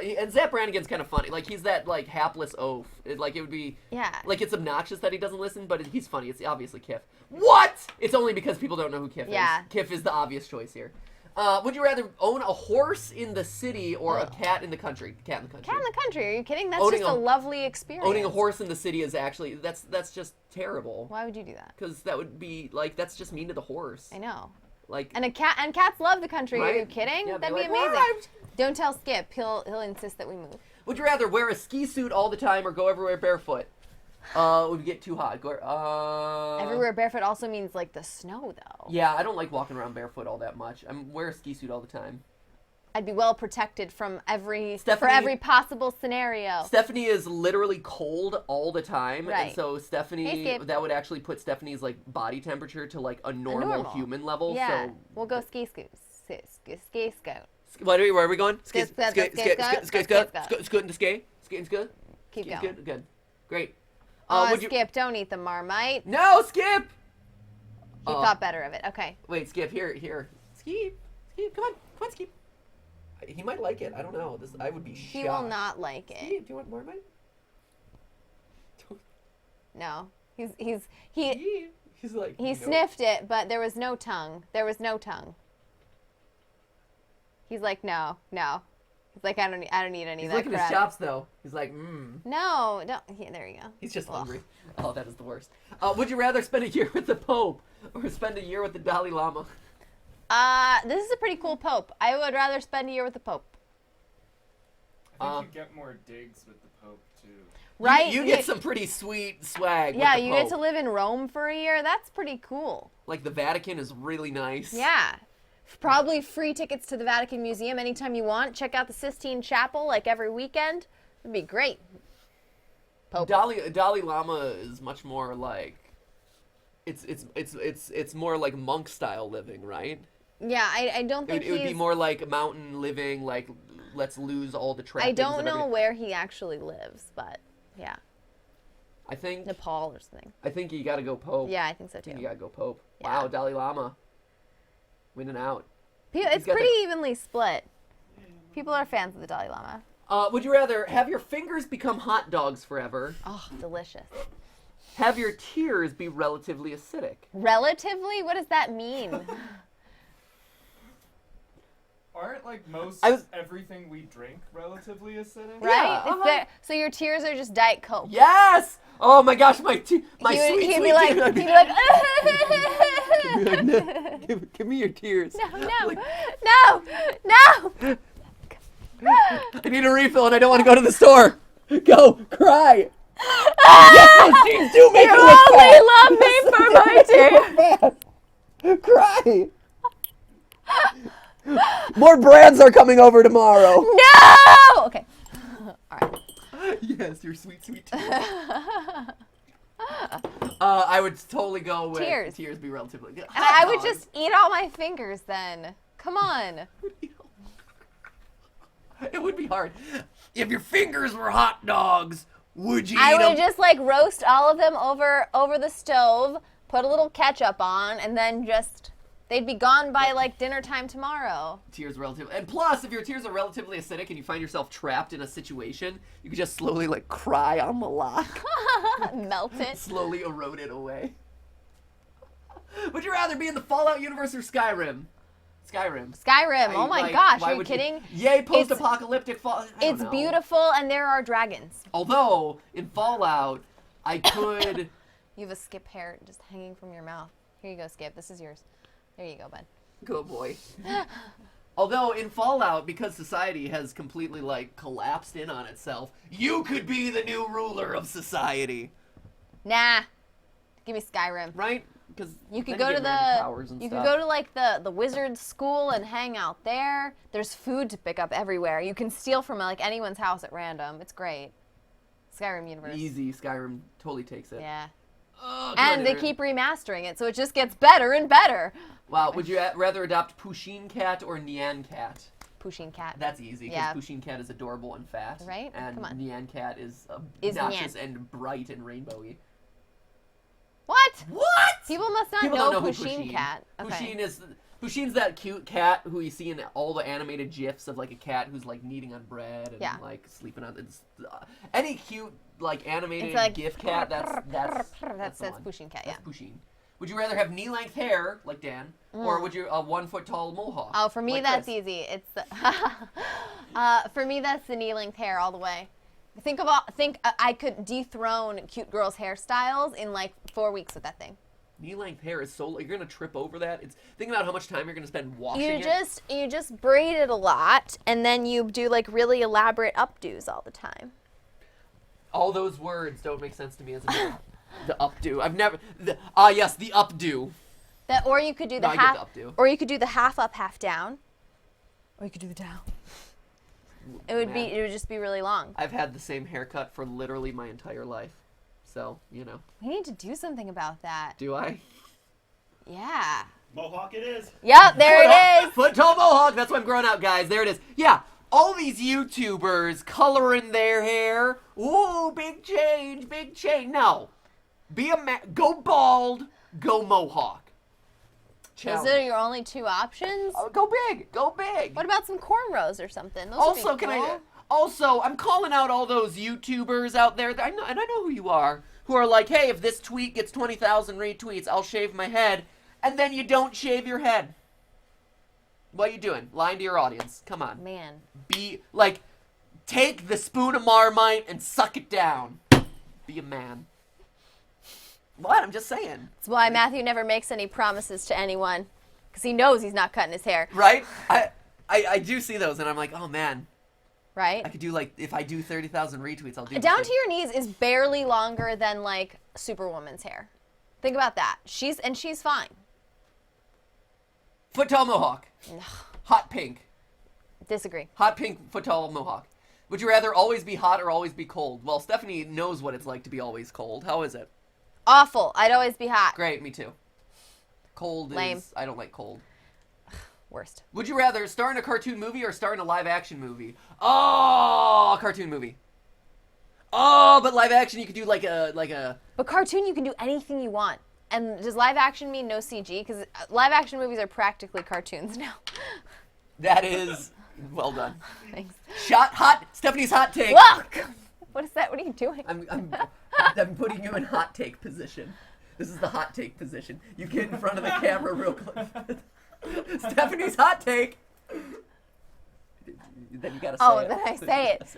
and Zap Brannigan's kind of funny. Like he's that like hapless oaf. It would be Yeah. like it's obnoxious that he doesn't listen, but he's funny. It's obviously Kif. What? It's only because people don't know who Kif Yeah. is. Kif is the obvious choice here. Would you rather own a horse in the city or a cat in the country? Cat in the country. Cat in the country. Are you kidding? That's Owning just a a- lovely experience. Owning a horse in the city is actually that's just terrible. Why would you do that? Because that would be like that's just mean to the horse. I know. Like And cats love the country. Are you Right? kidding? Yeah, That'd they're be like, amazing. "What?" Don't tell Skip. He'll insist that we move. Would you rather wear a ski suit all the time or go everywhere barefoot? Would get too hot. Everywhere barefoot also means like the snow though. Yeah, I don't like walking around barefoot all that much. I wear a ski suit all the time. I'd be well protected from for Stephanie- every possible scenario. Stephanie is literally cold all the time, Right. and so Stephanie, Hey, Skip. that would actually put Stephanie's like body temperature to like a normal human level. Yeah. So We'll go ski scoot. Ski scoot. where are we going? Skate, skate, skate, skate, skate. Scoot into skate. Skating's good. Keep Skating's going. good. Great. Oh, Skip, don't eat the Marmite. No, Skip. He thought better of it. Okay. Wait, Skip, here. Skip, come on, Skip. He might like it. I don't know. I would be shocked. He will not like it. Skip, do you want more Marmite? No. He's like. He no. sniffed it, but there was no tongue. He's like, no. He's like, I don't need any of He's that licking his crap. chops though. He's like, No, don't. Yeah, there you go. He's just Ugh. hungry. Oh, that is the worst. Would you rather spend a year with the Pope or spend a year with the Dalai Lama? This is a pretty cool Pope. I would rather spend a year with the Pope. I think you get more digs with the Pope too. Right? You get some pretty sweet swag. Yeah, with the you Pope. get to live in Rome for a year. That's pretty cool. Like the Vatican is really nice. Yeah. Probably free tickets to the Vatican Museum anytime you want. Check out the Sistine Chapel like every weekend. It'd be great. Pope. Dalai Lama is much more like it's more like monk style living, right? Yeah, I don't think It would be more like mountain living, like let's lose all the I trappings. don't of know everything. where he actually lives, but yeah, I think Nepal or something. I think you got to go Pope. Yeah, I think so I too. think you got to go Pope. Yeah. Wow, Dalai Lama winning out. It's got pretty evenly split. People are fans of the Dalai Lama. Would you rather have your fingers become hot dogs forever? Oh, delicious. Have your tears be relatively acidic? Relatively? What does that mean? Aren't like everything we drink relatively acidic? Right? Yeah, So your tears are just Diet Coke. Yes! Oh my gosh, my He'd sweet be like, give me your tears. no. I need a refill and I don't want to go to the store. Go, cry. Yes, those jeans do make You it look only love me for my tears. Cry. More brands are coming over tomorrow. No! Okay. All right. Yes, your sweet tears. I would totally go with Tears. Tears be relatively good. I would just eat all my fingers then. Come on. It would be hard. If your fingers were hot dogs, would you eat I would them? just like roast all of them over the stove, put a little ketchup on, and then just they'd be gone by like dinner time tomorrow. Tears relatively, and plus, if your tears are relatively acidic and you find yourself trapped in a situation, you could just slowly like cry on the lock, Melt it. slowly erode it away. Would you rather be in the Fallout universe or Skyrim? Skyrim. Oh my gosh, are you kidding? Yay, post-apocalyptic Fallout. It's beautiful and there are dragons. Although in Fallout, I could. You have a Skip hair just hanging from your mouth. Here you go, Skip. This is yours. There you go, bud. Good boy. Although in Fallout, because society has completely like collapsed in on itself, you could be the new ruler of society, Nah. Give me Skyrim. right? Because You could go to could go to like the wizard school and hang out there. There's food to pick up everywhere. You can steal from like anyone's house at random. It's great. Skyrim universe. Easy. Skyrim totally takes it. Yeah. Oh, And good. they keep remastering it, so it just gets better and better. Wow. Would you rather adopt Pusheen Cat or Nyan Cat? Pushing cat. That's easy. Because Yeah. Pusheen Cat is adorable and fat. Right? And Come on. Nyan Cat is Is obnoxious Nyan. and bright and rainbowy. What? What? People must not People know don't know who Pusheen cat. Okay. Pusheen's that cute cat who you see in all the animated gifs of like a cat who's like kneading on bread and Yeah. like sleeping on. Any cute like animated It's like GIF cat. That's the that's one. Pusheen cat. Yeah. That's Pusheen. Would you rather have knee-length hair like Dan, or would you a 1 foot tall mohawk? Oh, for me like that's Chris? easy. It's the for me that's the knee-length hair all the way. Think I could dethrone cute girls' hairstyles in like 4 weeks with that thing. Knee-length hair is so you're gonna trip over that. It's think about how much time you're gonna spend washing You it. just braid it a lot, and then you do like really elaborate updos all the time. All those words don't make sense to me as a man. The updo. I've never. Yes, the updo. Or you could do the No, I get half, the updo. or you could do the half up, half down. Or you could do the down. It would just be really long. I've had the same haircut for literally my entire life. So, you know. We need to do something about that. Do I? Yeah. Mohawk it is. Yep, there it is. Foot tall mohawk. That's why I'm growing out, guys. There it is. Yeah. All these YouTubers coloring their hair. Ooh, big change, big change. No. Be a man. Go bald. Go mohawk. Those are your only two options? Go big. Go big. What about some cornrows or something? Those Also, would be cool. Also, I'm calling out all those YouTubers out there. I know who you are. Who are like, hey, if this tweet gets 20,000 retweets, I'll shave my head. And then you don't shave your head. What are you doing? Lying to your audience. Come on. Man. Be, like, take the spoon of Marmite and suck it down. Be a man. What? I'm just saying. That's why Matthew never makes any promises to anyone. Because he knows he's not cutting his hair. Right? I do see those, and I'm like, oh, man. Right? I could do, like, if I do 30,000 retweets, I'll do Down to your knees is barely longer than, like, Superwoman's hair. Think about that. She's fine. Foot tall mohawk. Hot pink. Disagree. Hot pink foot tall mohawk. Would you rather always be hot or always be cold? Well, Stephanie knows what it's like to be always cold. How is it? Awful. I'd always be hot. Great, me too. Cold Lame. I don't like cold. Worst. Would you rather star in a cartoon movie or star in a live action movie? Oh, cartoon movie. Oh, but live action you could do like a. But cartoon, you can do anything you want. And does live action mean no CG? Because live action movies are practically cartoons now. That is well done. Thanks. Stephanie's hot take. Look! What is that? What are you doing? I'm putting you in hot take position. This is the hot take position. You get in front of the camera real quick. Stephanie's hot take. Then you gotta say it. Then I say it.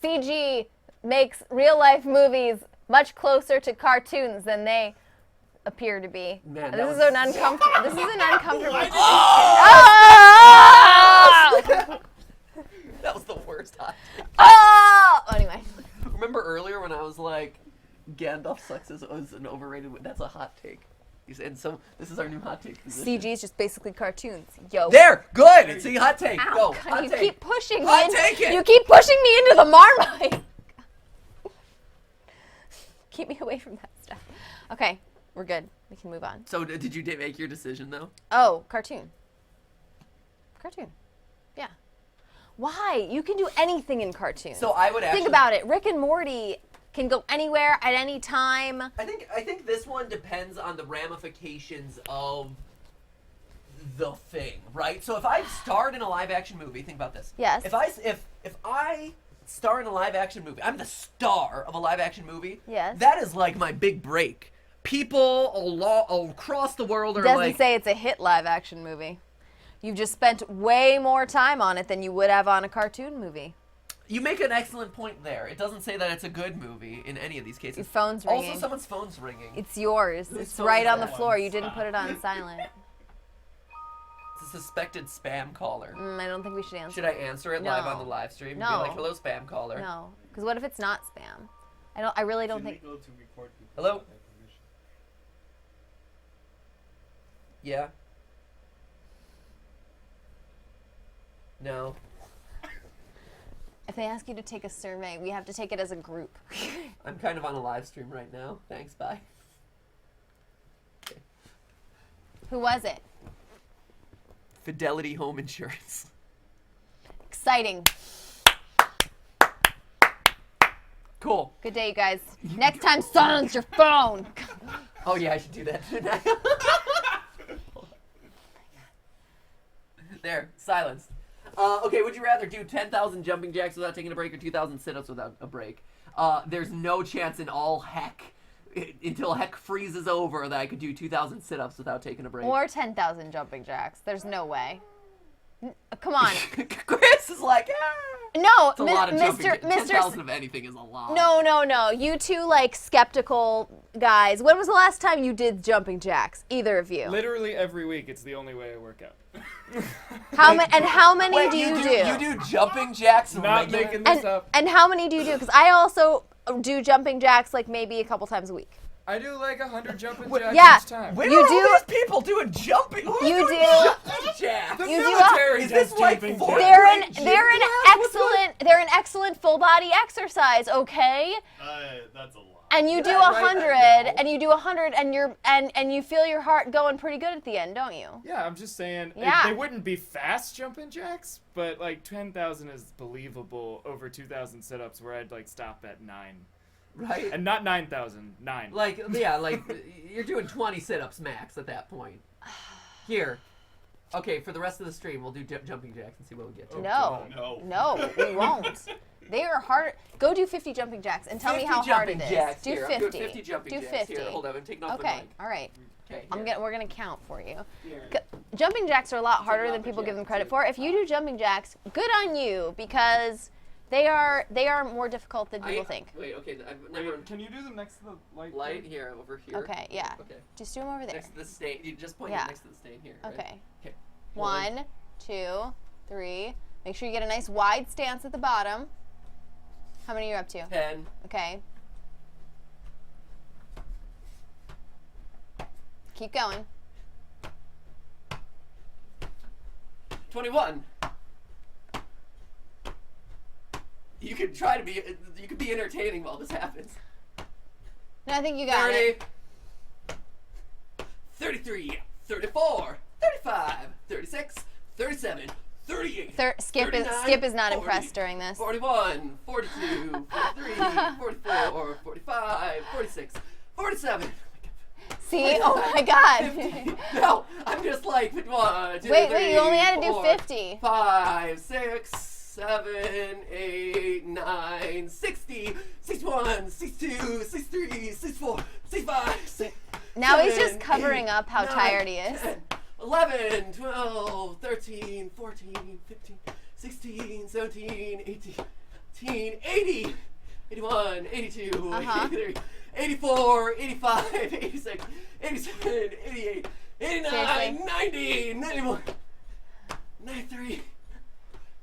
CG makes real life movies much closer to cartoons than they appear to be. Man, This is an uncomfortable. That was the worst hot take. Oh! Anyway. Remember earlier when I was like, Gandalf sucks is an overrated. That's a hot take. And so this is our new hot take position. CG is just basically cartoons. Yo. There, good. See, hot take. Ow, Go. God, Hot you take. keep pushing me. Hot take it. You keep pushing me into the Marmite. Keep me away from that stuff. Okay, we're good. We can move on. So did you make your decision though? Oh, cartoon. Cartoon. Yeah. Why? You can do anything in cartoons. So I would actually think about it. Rick and Morty can go anywhere at any time. I think this one depends on the ramifications of the thing, right? So if I starred in a live action movie, think about this. Yes. If I star in a live action movie, I'm the star of a live action movie. Yes. That is like my big break. People across the world are Doesn't say it's a hit live action movie. You've just spent way more time on it than you would have on a cartoon movie. You make an excellent point there. It doesn't say that it's a good movie in any of these cases. Your phone's ringing. Also, someone's phone's ringing. It's yours. Whose It's phone right is on the that? floor. You didn't put it on silent. It's a suspected spam caller. I don't think we should answer. Should I answer it live No. on the live stream? No. Be like, hello, spam caller. No, because what if it's not spam? I really don't think. Illegal to record people Hello? without permission. Yeah? No. If they ask you to take a survey, we have to take it as a group. I'm kind of on a live stream right now. Thanks, bye. Okay. Who was it? Fidelity Home Insurance. Exciting. Cool. Good day, you guys. Next time, silence your phone. Oh yeah, I should do that, shouldn't I? There, silence. Okay, would you rather do 10,000 jumping jacks without taking a break or 2,000 sit-ups without a break? There's no chance in all heck, until heck freezes over, that I could do 2,000 sit-ups without taking a break. Or 10,000 jumping jacks. There's no way. Come on. Chris is like, No, it's a lot of jumping. Mr. 10,000 of anything is a lot. No. You two, like, skeptical guys. When was the last time you did jumping jacks? Either of you. Literally every week. It's the only way I work out. How many Wait, do you do? You do jumping jacks Not regular? making this up. And how many do you do? Because I also do jumping jacks, like, maybe a couple times a week. I do like 100 jumping jacks Yeah. each time. Where You are do- all these people doing jumping? Who's You doing do. jumping jacks. You do military Is this does like jumping fourth jacks. They're an excellent. they're an excellent full body exercise, okay? That's a lot. And you do Yeah, right, 100, I know. and you do 100, and and you feel your heart going pretty good at the end, don't you? Yeah, I'm just saying Yeah. they wouldn't be fast jumping jacks, but like 10,000 is believable over 2,000 sit-ups where I'd like stop at 9. Right? And not 9,000, 9. Like, yeah, like, you're doing 20 sit-ups max at that point. Here. Okay, for the rest of the stream, we'll do jumping jacks and see what we get to. No. No. No, we won't. They are hard. Go do 50 jumping jacks and tell me how hard it is. Jacks. Do Here, 50. I'm doing 50 jumping do jacks. 50. Here, hold on, I'm taking off the Okay, mic. all right. Okay, We're gonna count for you. Here. Jumping jacks are a lot harder than lumberjack, people give them credit too. for. If you do jumping jacks, good on you because they are more difficult than people think. Wait, okay, I've never... Can you do them next to the Light here, over here. Okay, yeah. Okay. Just do them over there. Next to the stain. You just point Yeah. it next to the stain here. Right? Okay. Okay. 1, 2, 3. Make sure you get a nice wide stance at the bottom. How many are you up to? 10. Okay. Keep going. 21. You could try to be. You could be entertaining while this happens. No, I think you got 30. it. 33. 34. 35. 36. 37. 38. Skip 39, is not 40, impressed during this. 41. 42. 43. 44. 45. 46. 47. See? Oh my God. 50. No, I'm just like 1, 2, Wait, 3, you only had to do 4, 50. 5, 6, 7, 8, 9, 60, 61, 62, 63, 64, 65, 6, Now he's 7, just covering 8, up how 9, tired he is. 10, 11, 12, 13, 14, 15, 16, 17, 18, 80, 81, 82, Uh-huh. 83, 84, 85, 86, 87, 88, 89, Seriously? 90, 91, 93,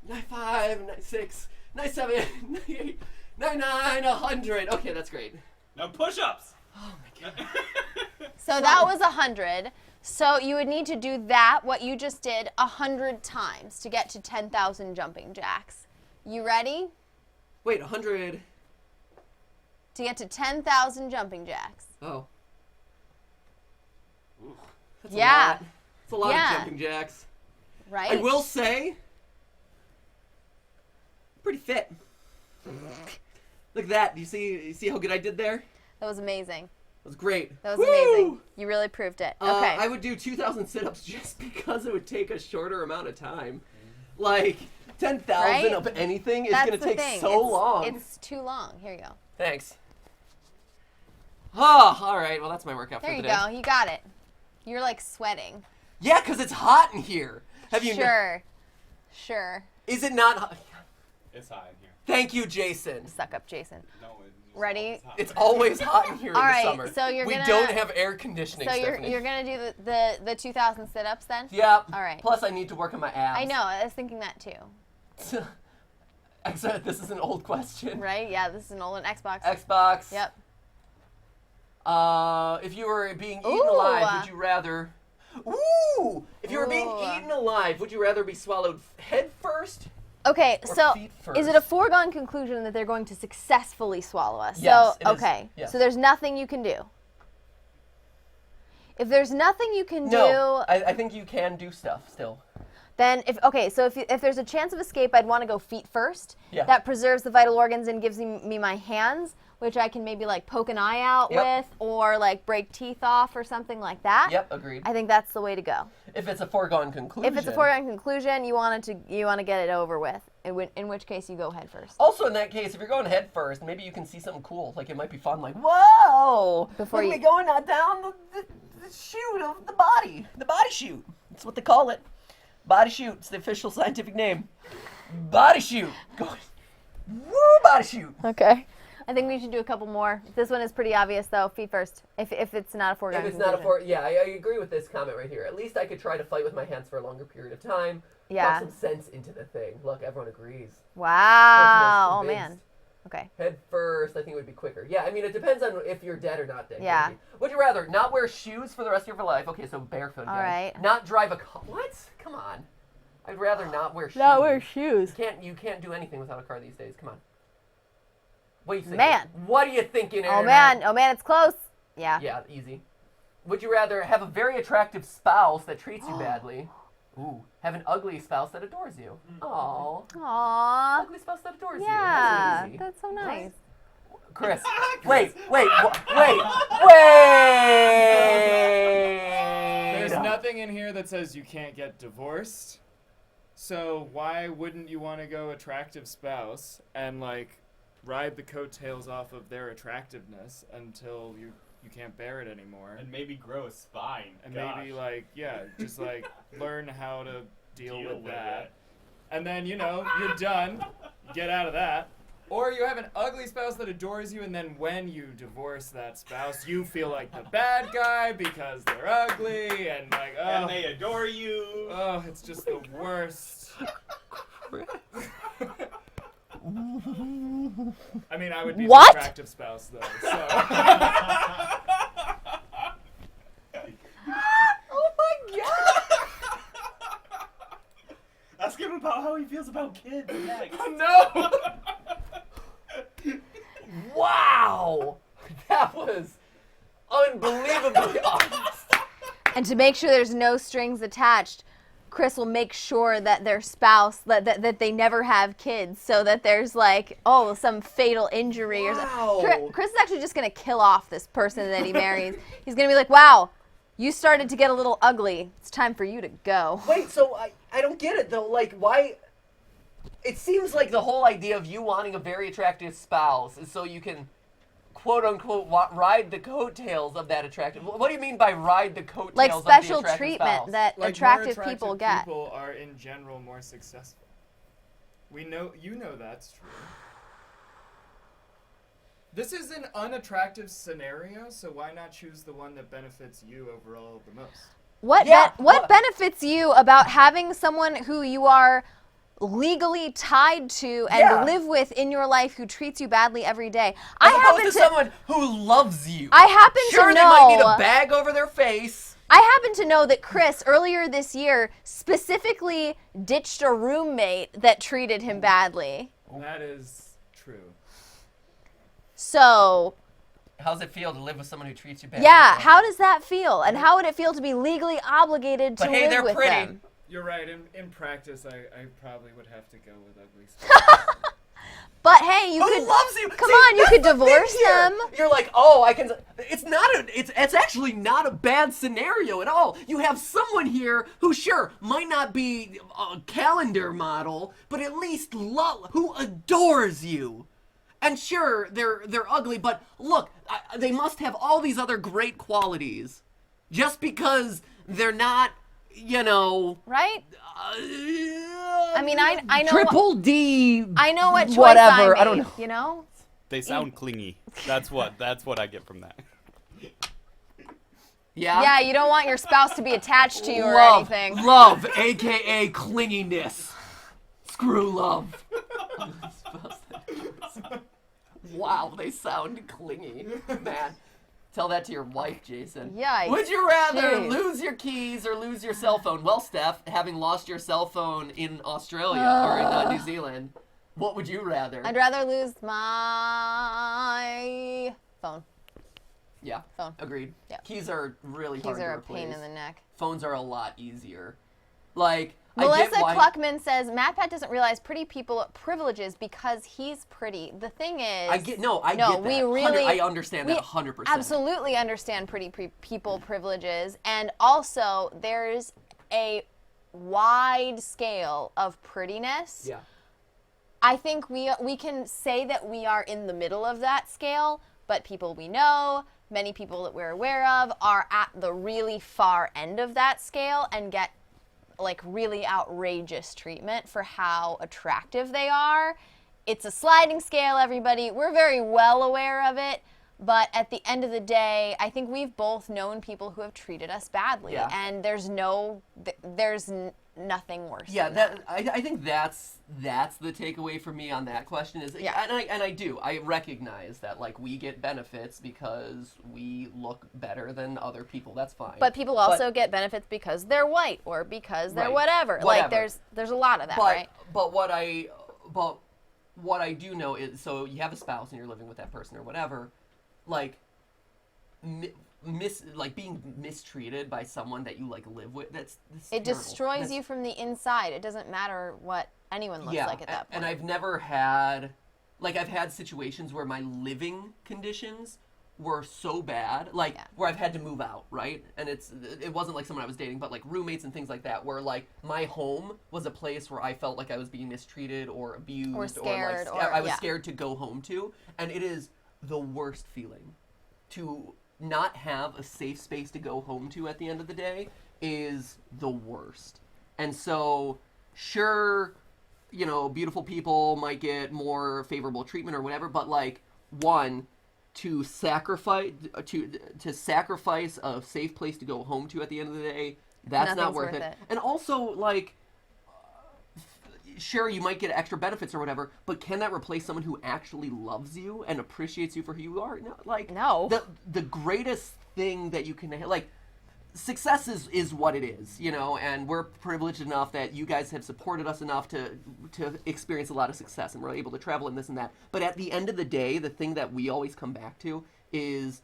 95, 96, 97, 98, 99, 100. Okay, that's great. Now push-ups. Oh my god. So that was 100. So you would need to do that, what you just did, 100 times to get to 10,000 jumping jacks. You ready? Wait, 100. To get to 10,000 jumping jacks. Oh. That's Yeah. a lot. It's a lot Yeah. of jumping jacks. Right? I will say, pretty fit. Look at that. You see how good I did there? That was amazing. That was great. That was Woo! amazing. You really proved it. Okay. I would do 2,000 sit-ups just because it would take a shorter amount of time. Like, 10,000 Right? of anything is That's going to the take thing. so long. It's too long. Here you go. Thanks. Oh, all right. Well, that's my workout There for you the day. go. You got it. You're like sweating. Yeah, because it's hot in here. Have you? Sure. Sure. Is it not hot? It's hot in here. Thank you, Jason. Suck up, Jason. No, it's Ready? always hot. It's always hot in here All in right, the summer. so you're we gonna- don't have air conditioning, So Stephanie. you're gonna do the 2,000 sit-ups then? Yeah. All right. Plus, I need to work on my abs. I know. I was thinking that too. Except this is an old question. Right? Yeah. This is an old Xbox. Xbox. Yep. If you were being eaten Ooh. alive, would you rather? Ooh! If you were being Ooh. eaten alive, would you rather be swallowed head first? Okay, Or so feet is it first. a foregone conclusion that they're going to successfully swallow us? Yes, So, it is. okay. Yes. So there's nothing you can do. If there's nothing you can No, do, I think you can do stuff still. then if there's a chance of escape, I'd want to go feet first. Yeah. That preserves the vital organs and gives me my hands, which I can maybe like poke an eye out Yep. with or like break teeth off or something like that. Yep, agreed. I think that's the way to go. If it's a foregone conclusion. If it's a foregone conclusion, you want to get it over with. In which case you go head first. Also, in that case, if you're going head first, maybe you can see something cool. Like, it might be fun. Like, whoa! Before Look you- at me going down the chute of the body. The body chute. That's what they call it. Body chute. It's the official scientific name. Body chute. Going. Woo, body chute. Okay. I think we should do a couple more. This one is pretty obvious, though. Feet first. If it's not a foregone If it's not a conclusion. yeah, I agree with this comment right here. At least I could try to fight with my hands for a longer period of time. Yeah. Put some sense into the thing. Look, everyone agrees. Wow. Oh Person is man. convinced. Okay. Head first, I think it would be quicker. Yeah, I mean, it depends on if you're dead or not dead. Yeah. Would you rather not wear shoes for the rest of your life? Okay, so barefoot. All again. right. Not drive a car. What? Come on. I'd rather not wear shoes. Not wear shoes. You can't do anything without a car these days. Come on. What are you thinking? Man. What are you thinking, Oh Internet? man, it's close. Yeah. Yeah, easy. Would you rather have a very attractive spouse that treats you badly? Ooh, have an ugly spouse that adores you. Aww. Aww. Ugly spouse that adores you. Yeah, That's easy. that's so nice. Chris, wait. There's nothing in here that says you can't get divorced. So why wouldn't you want to go attractive spouse and like ride the coattails off of their attractiveness until you can't bear it anymore? And maybe grow a spine. And Gosh. maybe like, yeah, just like learn how to deal with with that. it. And then, you know, you're done. You get out of that. Or you have an ugly spouse that adores you, and then when you divorce that spouse, you feel like the bad guy because they're ugly and like, oh, And they adore you. oh, it's just the worst. I mean, I would be What? the attractive spouse though. So. Oh my god! Ask him about how he feels about kids next. No. Wow! That was unbelievably honest. And to make sure there's no strings attached, Chris will make sure that their spouse, that they never have kids, so that there's like, oh, some fatal injury or Wow. something. Chris is actually just going to kill off this person that he marries. He's going to be like, wow, you started to get a little ugly. It's time for you to go. Wait, so I don't get it though. Like, why? It seems like the whole idea of you wanting a very attractive spouse is so you can, quote unquote, ride the coattails of that attractive. What do you mean by ride the coattails Like of special the attractive treatment spouse? that Like attractive more people get. People are in general more successful. We know, you know that's true. This is an unattractive scenario, so why not choose the one that benefits you overall the most? What Yeah, what benefits you about having someone who you are legally tied to and Yeah. live with in your life who treats you badly every day? As opposed to someone who loves you. I happen Sure, to they might need know- a bag over their face. I happen to know that Chris earlier this year specifically ditched a roommate that treated him badly. That is true. So, How's it feel to live with someone who treats you bad? yeah, how does that feel? And how would it feel to be legally obligated to But hey, live they're with pretty. them? You're right. In practice, I probably would have to go with ugly spouse. But hey, you Who could loves you? Come See, on, you that's could the thing divorce here. them. You're like, oh, I can. It's actually not a bad scenario at all. You have someone here who, sure, might not be a calendar model, but at least who adores you. And sure, they're ugly, but look, they must have all these other great qualities. Just because they're not, you know. Right? I mean, I know Triple D. I know what choice whatever. I made, I don't know. you know? They sound clingy. That's what I get from that. Yeah. Yeah, you don't want your spouse to be attached to you or Love, anything. love, aka clinginess. Screw love. Wow, they sound clingy, man. Tell that to your wife, Jason. Yikes. Would you rather Jeez. lose your keys or lose your cell phone? Well, Steph, having lost your cell phone in Australia or in New Zealand, what would you rather? I'd rather lose my phone. Yeah, Phone. agreed. Yeah. Keys are really Keys hard to are a replace. pain in the neck. Phones are a lot easier. Like, Melissa I get why. Cluckman says MatPat doesn't realize pretty people privileges because he's pretty. The thing is, I get that. we really, I understand that 100%. Absolutely understand pretty people privileges, and also there's a wide scale of prettiness. Yeah. I think we can say that we are in the middle of that scale, but people we know, many people that we're aware of, are at the really far end of that scale and get like really outrageous treatment for how attractive they are. It's a sliding scale, everybody. We're very well aware of it, But at the end of the day, I think we've both known people who have treated us badly, Yeah. and there's nothing worse. Yeah, than I think that's the takeaway for me on that question is, Yeah. and I recognize that like we get benefits because we look better than other people. That's fine. But people also get benefits because they're white or because they're Right. whatever. Like there's a lot of that, right? But what I do know is, so you have a spouse and you're living with that person or whatever, like being mistreated by someone that you like live with, that's It terrible. destroys you from the inside. It doesn't matter what anyone looks like at that point. And I've never had, I've had situations where my living conditions were so bad, where I've had to move out, right? And it wasn't like someone I was dating, but like roommates and things like that, where like my home was a place where I felt like I was being mistreated or abused or scared, or I was scared to go home to, and it is the worst feeling to not have a safe space to go home to at the end of the day is the worst. And so, sure, beautiful people might get more favorable treatment or whatever, but like, one, to sacrifice a safe place to go home to at the end of the day, that's not worth it. And also, like, sure, you might get extra benefits or whatever, but can that replace someone who actually loves you and appreciates you for who you are? No. The greatest thing that you can, like, success is what it is, and we're privileged enough that you guys have supported us enough to experience a lot of success, and we're able to travel and this and that. But at the end of the day, the thing that we always come back to is,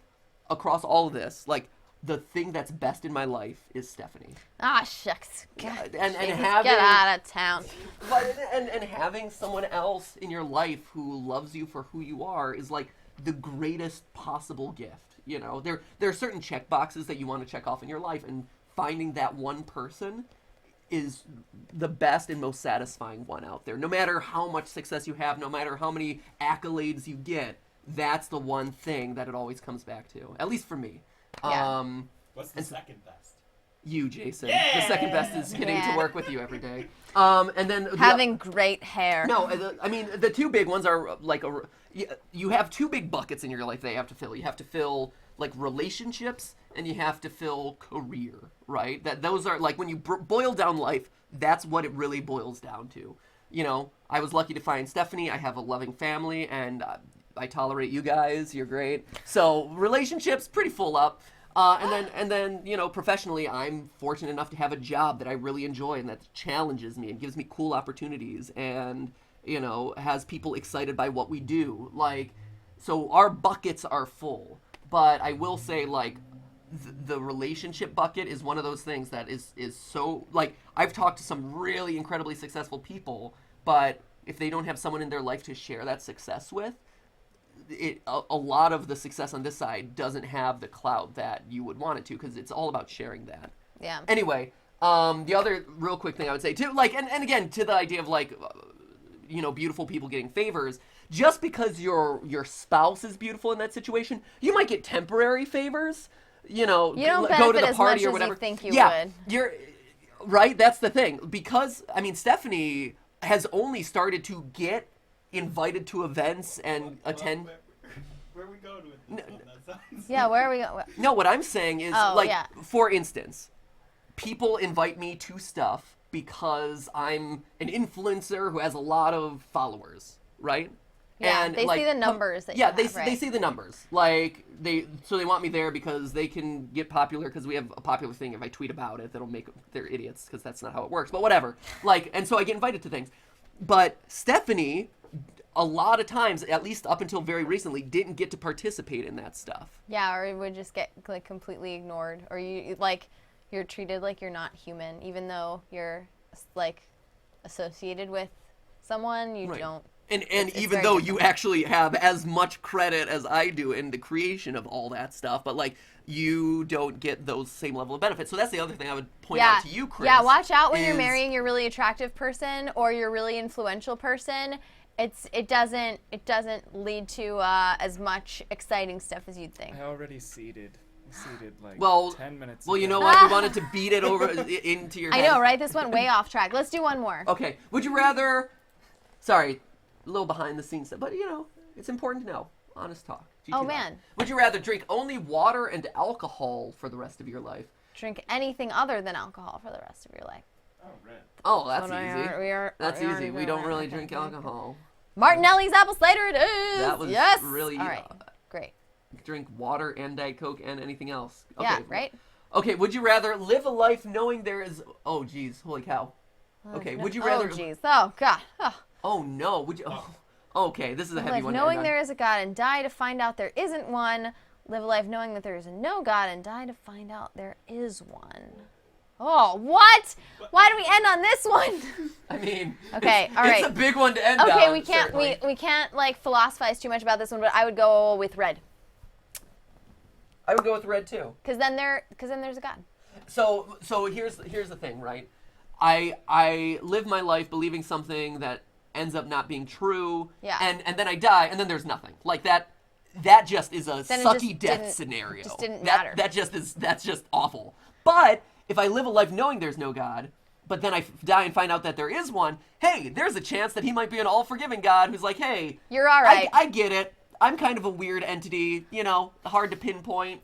across all of this, like, the thing that's best in my life is Stephanie. Ah, shucks. God, and Jesus, having, get out of town. But and having someone else in your life who loves you for who you are is like the greatest possible gift. There are certain check boxes that you want to check off in your life, and finding that one person is the best and most satisfying one out there. No matter how much success you have, no matter how many accolades you get, that's the one thing that it always comes back to. At least for me. Yeah. What's the second best? You, Jason. Yeah! The second best is getting to work with you every day. And then having great hair. No, I mean the two big ones are like you have two big buckets in your life that you have to fill. You have to fill like relationships, and you have to fill career, right? Those are like when you boil down life, that's what it really boils down to. I was lucky to find Stephanie. I have a loving family, and I tolerate you guys. You're great. So relationships, pretty full up. And then professionally, I'm fortunate enough to have a job that I really enjoy and that challenges me and gives me cool opportunities and, has people excited by what we do. Like, so our buckets are full. But I will say, like, the relationship bucket is one of those things that is so, like, I've talked to some really incredibly successful people, but if they don't have someone in their life to share that success with, a lot of the success on this side doesn't have the clout that you would want it to, because it's all about sharing that. Yeah. Anyway, the other real quick thing I would say too, like, and again, to the idea of like, beautiful people getting favors, just because your spouse is beautiful in that situation, you might get temporary favors. You don't go to the party or whatever. You think you would. You're right. That's the thing, because I mean, Stephanie has only started to get invited to events and attend. Where are we going with this? Yeah, where are we going? No, what I'm saying is, for instance, people invite me to stuff because I'm an influencer who has a lot of followers, right? Yeah, and they see the numbers that you have, they see the numbers. Like, they want me there because they can get popular, because we have a popular thing. If I tweet about it, that'll make they're idiots, because that's not how it works. But whatever. Like, and so I get invited to things. But Stephanie, a lot of times, at least up until very recently, didn't get to participate in that stuff. Yeah, or it would just get like completely ignored, or you're treated like you're not human, even though you're like associated with someone. You don't. And even though you actually have as much credit as I do in the creation of all that stuff, but like, you don't get those same level of benefits. So that's the other thing I would point out to you, Chris. Yeah, watch out when you're marrying your really attractive person or your really influential person. It doesn't lead to as much exciting stuff as you'd think. I already seeded like 10 minutes Well, ago. you know what? We wanted to beat it over into your head. I know, right? This went way off track. Let's do one more. Okay. Would you rather... Sorry, a little behind the scenes stuff, but it's important to know. Honest talk. GT Oh, Live. man. Would you rather drink only water and alcohol for the rest of your life? Drink anything other than alcohol for the rest of your life. Oh, red. Oh, that's So easy. That's easy. We don't really drink alcohol. Martinelli's apple cider it is. That was yes. really All right. Great. drink water and Diet Coke and anything else. Okay. Yeah, right? Okay, would you rather live a life knowing there is... Oh, geez. Holy cow. Okay, would you rather... Oh, jeez. Oh, God. Oh. Oh, no. Would you... Oh. Okay, this is a heavy Life one. knowing there is a God and die to find out there isn't one. Live a life knowing that there is no God and die to find out there is one. Oh, what? Why do we end on this one? I mean, Okay, it's, all right. it's a big one to end on. Okay, we can't certainly. we can't like philosophize too much about this one, but I would go with red. I would go with red too. Cuz then there's a God. So here's the thing, right? I live my life believing something that ends up not being true. Yeah. And then I die, and then there's nothing. Like that just is a Then it sucky just death didn't- scenario. just didn't That- matter. That's just awful. But if I live a life knowing there's no God, but then I die and find out that there is one, hey, there's a chance that he might be an all-forgiving God who's like, hey, You're all right. I get it. I'm kind of a weird entity, hard to pinpoint.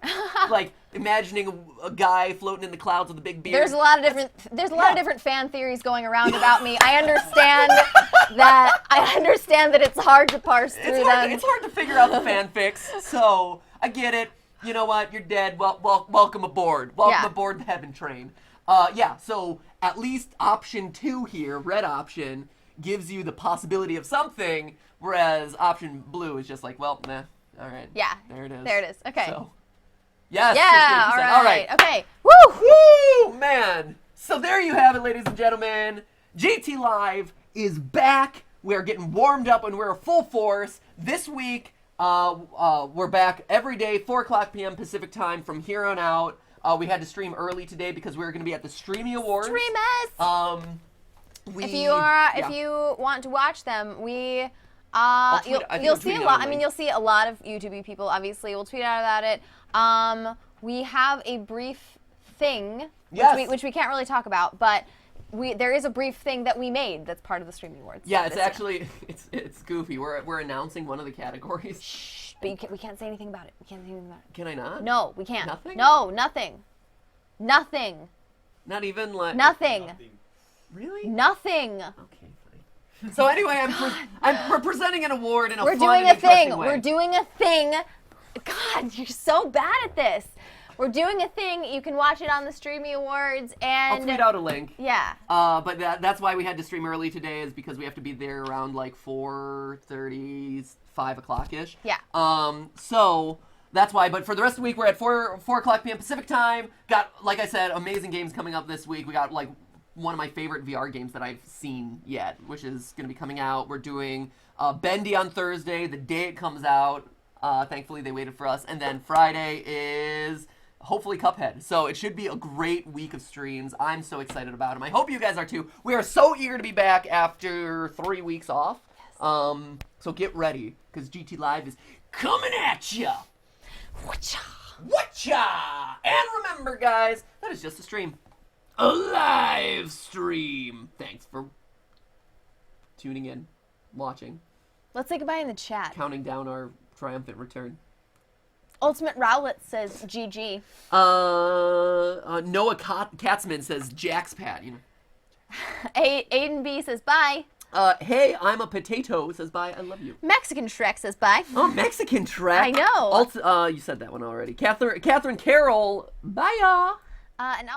Like imagining a guy floating in the clouds with a big beard. There's a lot of different fan theories going around about me. I understand that it's hard to parse through them. It's hard to figure out the fanfics, so I get it. You know what? You're dead. Well, welcome aboard. Welcome Yeah. aboard the heaven train. So at least option 2 here, red option, gives you the possibility of something, whereas option blue is just like, well, nah, all right. Yeah. There it is. There it is. Okay. So, yes. Yeah, 68%. all All right. right. Okay. Woo! Woo, man. So there you have it, ladies and gentlemen. GTLive is back. We're getting warmed up and we're full force. This week, we're back every day, 4 o'clock p.m. Pacific time from here on out. We had to stream early today because we were going to be at the Streamy Awards. Stream us. If you want to watch them, tweet- I think you'll I'm see a tweeting lot. out a I mean, link. you'll see a lot of YouTube people. Obviously, we'll tweet out about it. We have a brief thing, Yes. which we can't really talk about, but there is a brief thing that we made that's part of the Streamy Awards. Yeah, it's this year. actually it's goofy. We're announcing one of the categories. Shh, but we can't say anything about it. We can't say anything about it. Can I not? No, we can't. Nothing? No, nothing. Nothing. Not even like. Nothing. Really? Nothing. Okay, fine. So anyway, we're presenting an award in a We're fun doing and a thing. interesting way. We're doing a thing. God, you're so bad at this. We're doing a thing. You can watch it on the Streamy Awards and I'll tweet out a link. yeah. But that's why we had to stream early today, is because we have to be there around like 4:30, 5 o'clock ish. Yeah. So that's why. But for the rest of the week, we're at 4 o'clock p.m. Pacific time. Got, like I said, amazing games coming up this week. We got like one of my favorite VR games that I've seen yet, which is going to be coming out. We're doing Bendy on Thursday, the day it comes out. Thankfully, they waited for us. And then Friday is hopefully Cuphead. So it should be a great week of streams. I'm so excited about them. I hope you guys are too. We are so eager to be back after 3 weeks off. Yes. So get ready, because GTLive is coming at ya. Whatcha? Whatcha? And remember, guys, that is just a stream. A live stream. Thanks for tuning in, watching, Let's say goodbye in the chat. counting down our triumphant return. Ultimate Rowlet says GG. Noah Katzman says Jack's Pat. Aiden B says bye. Hey, I'm a potato says bye. I love you. Mexican Shrek says bye. Oh, Mexican track. I know. You said that one already. Catherine Carroll. Bye, y'all. And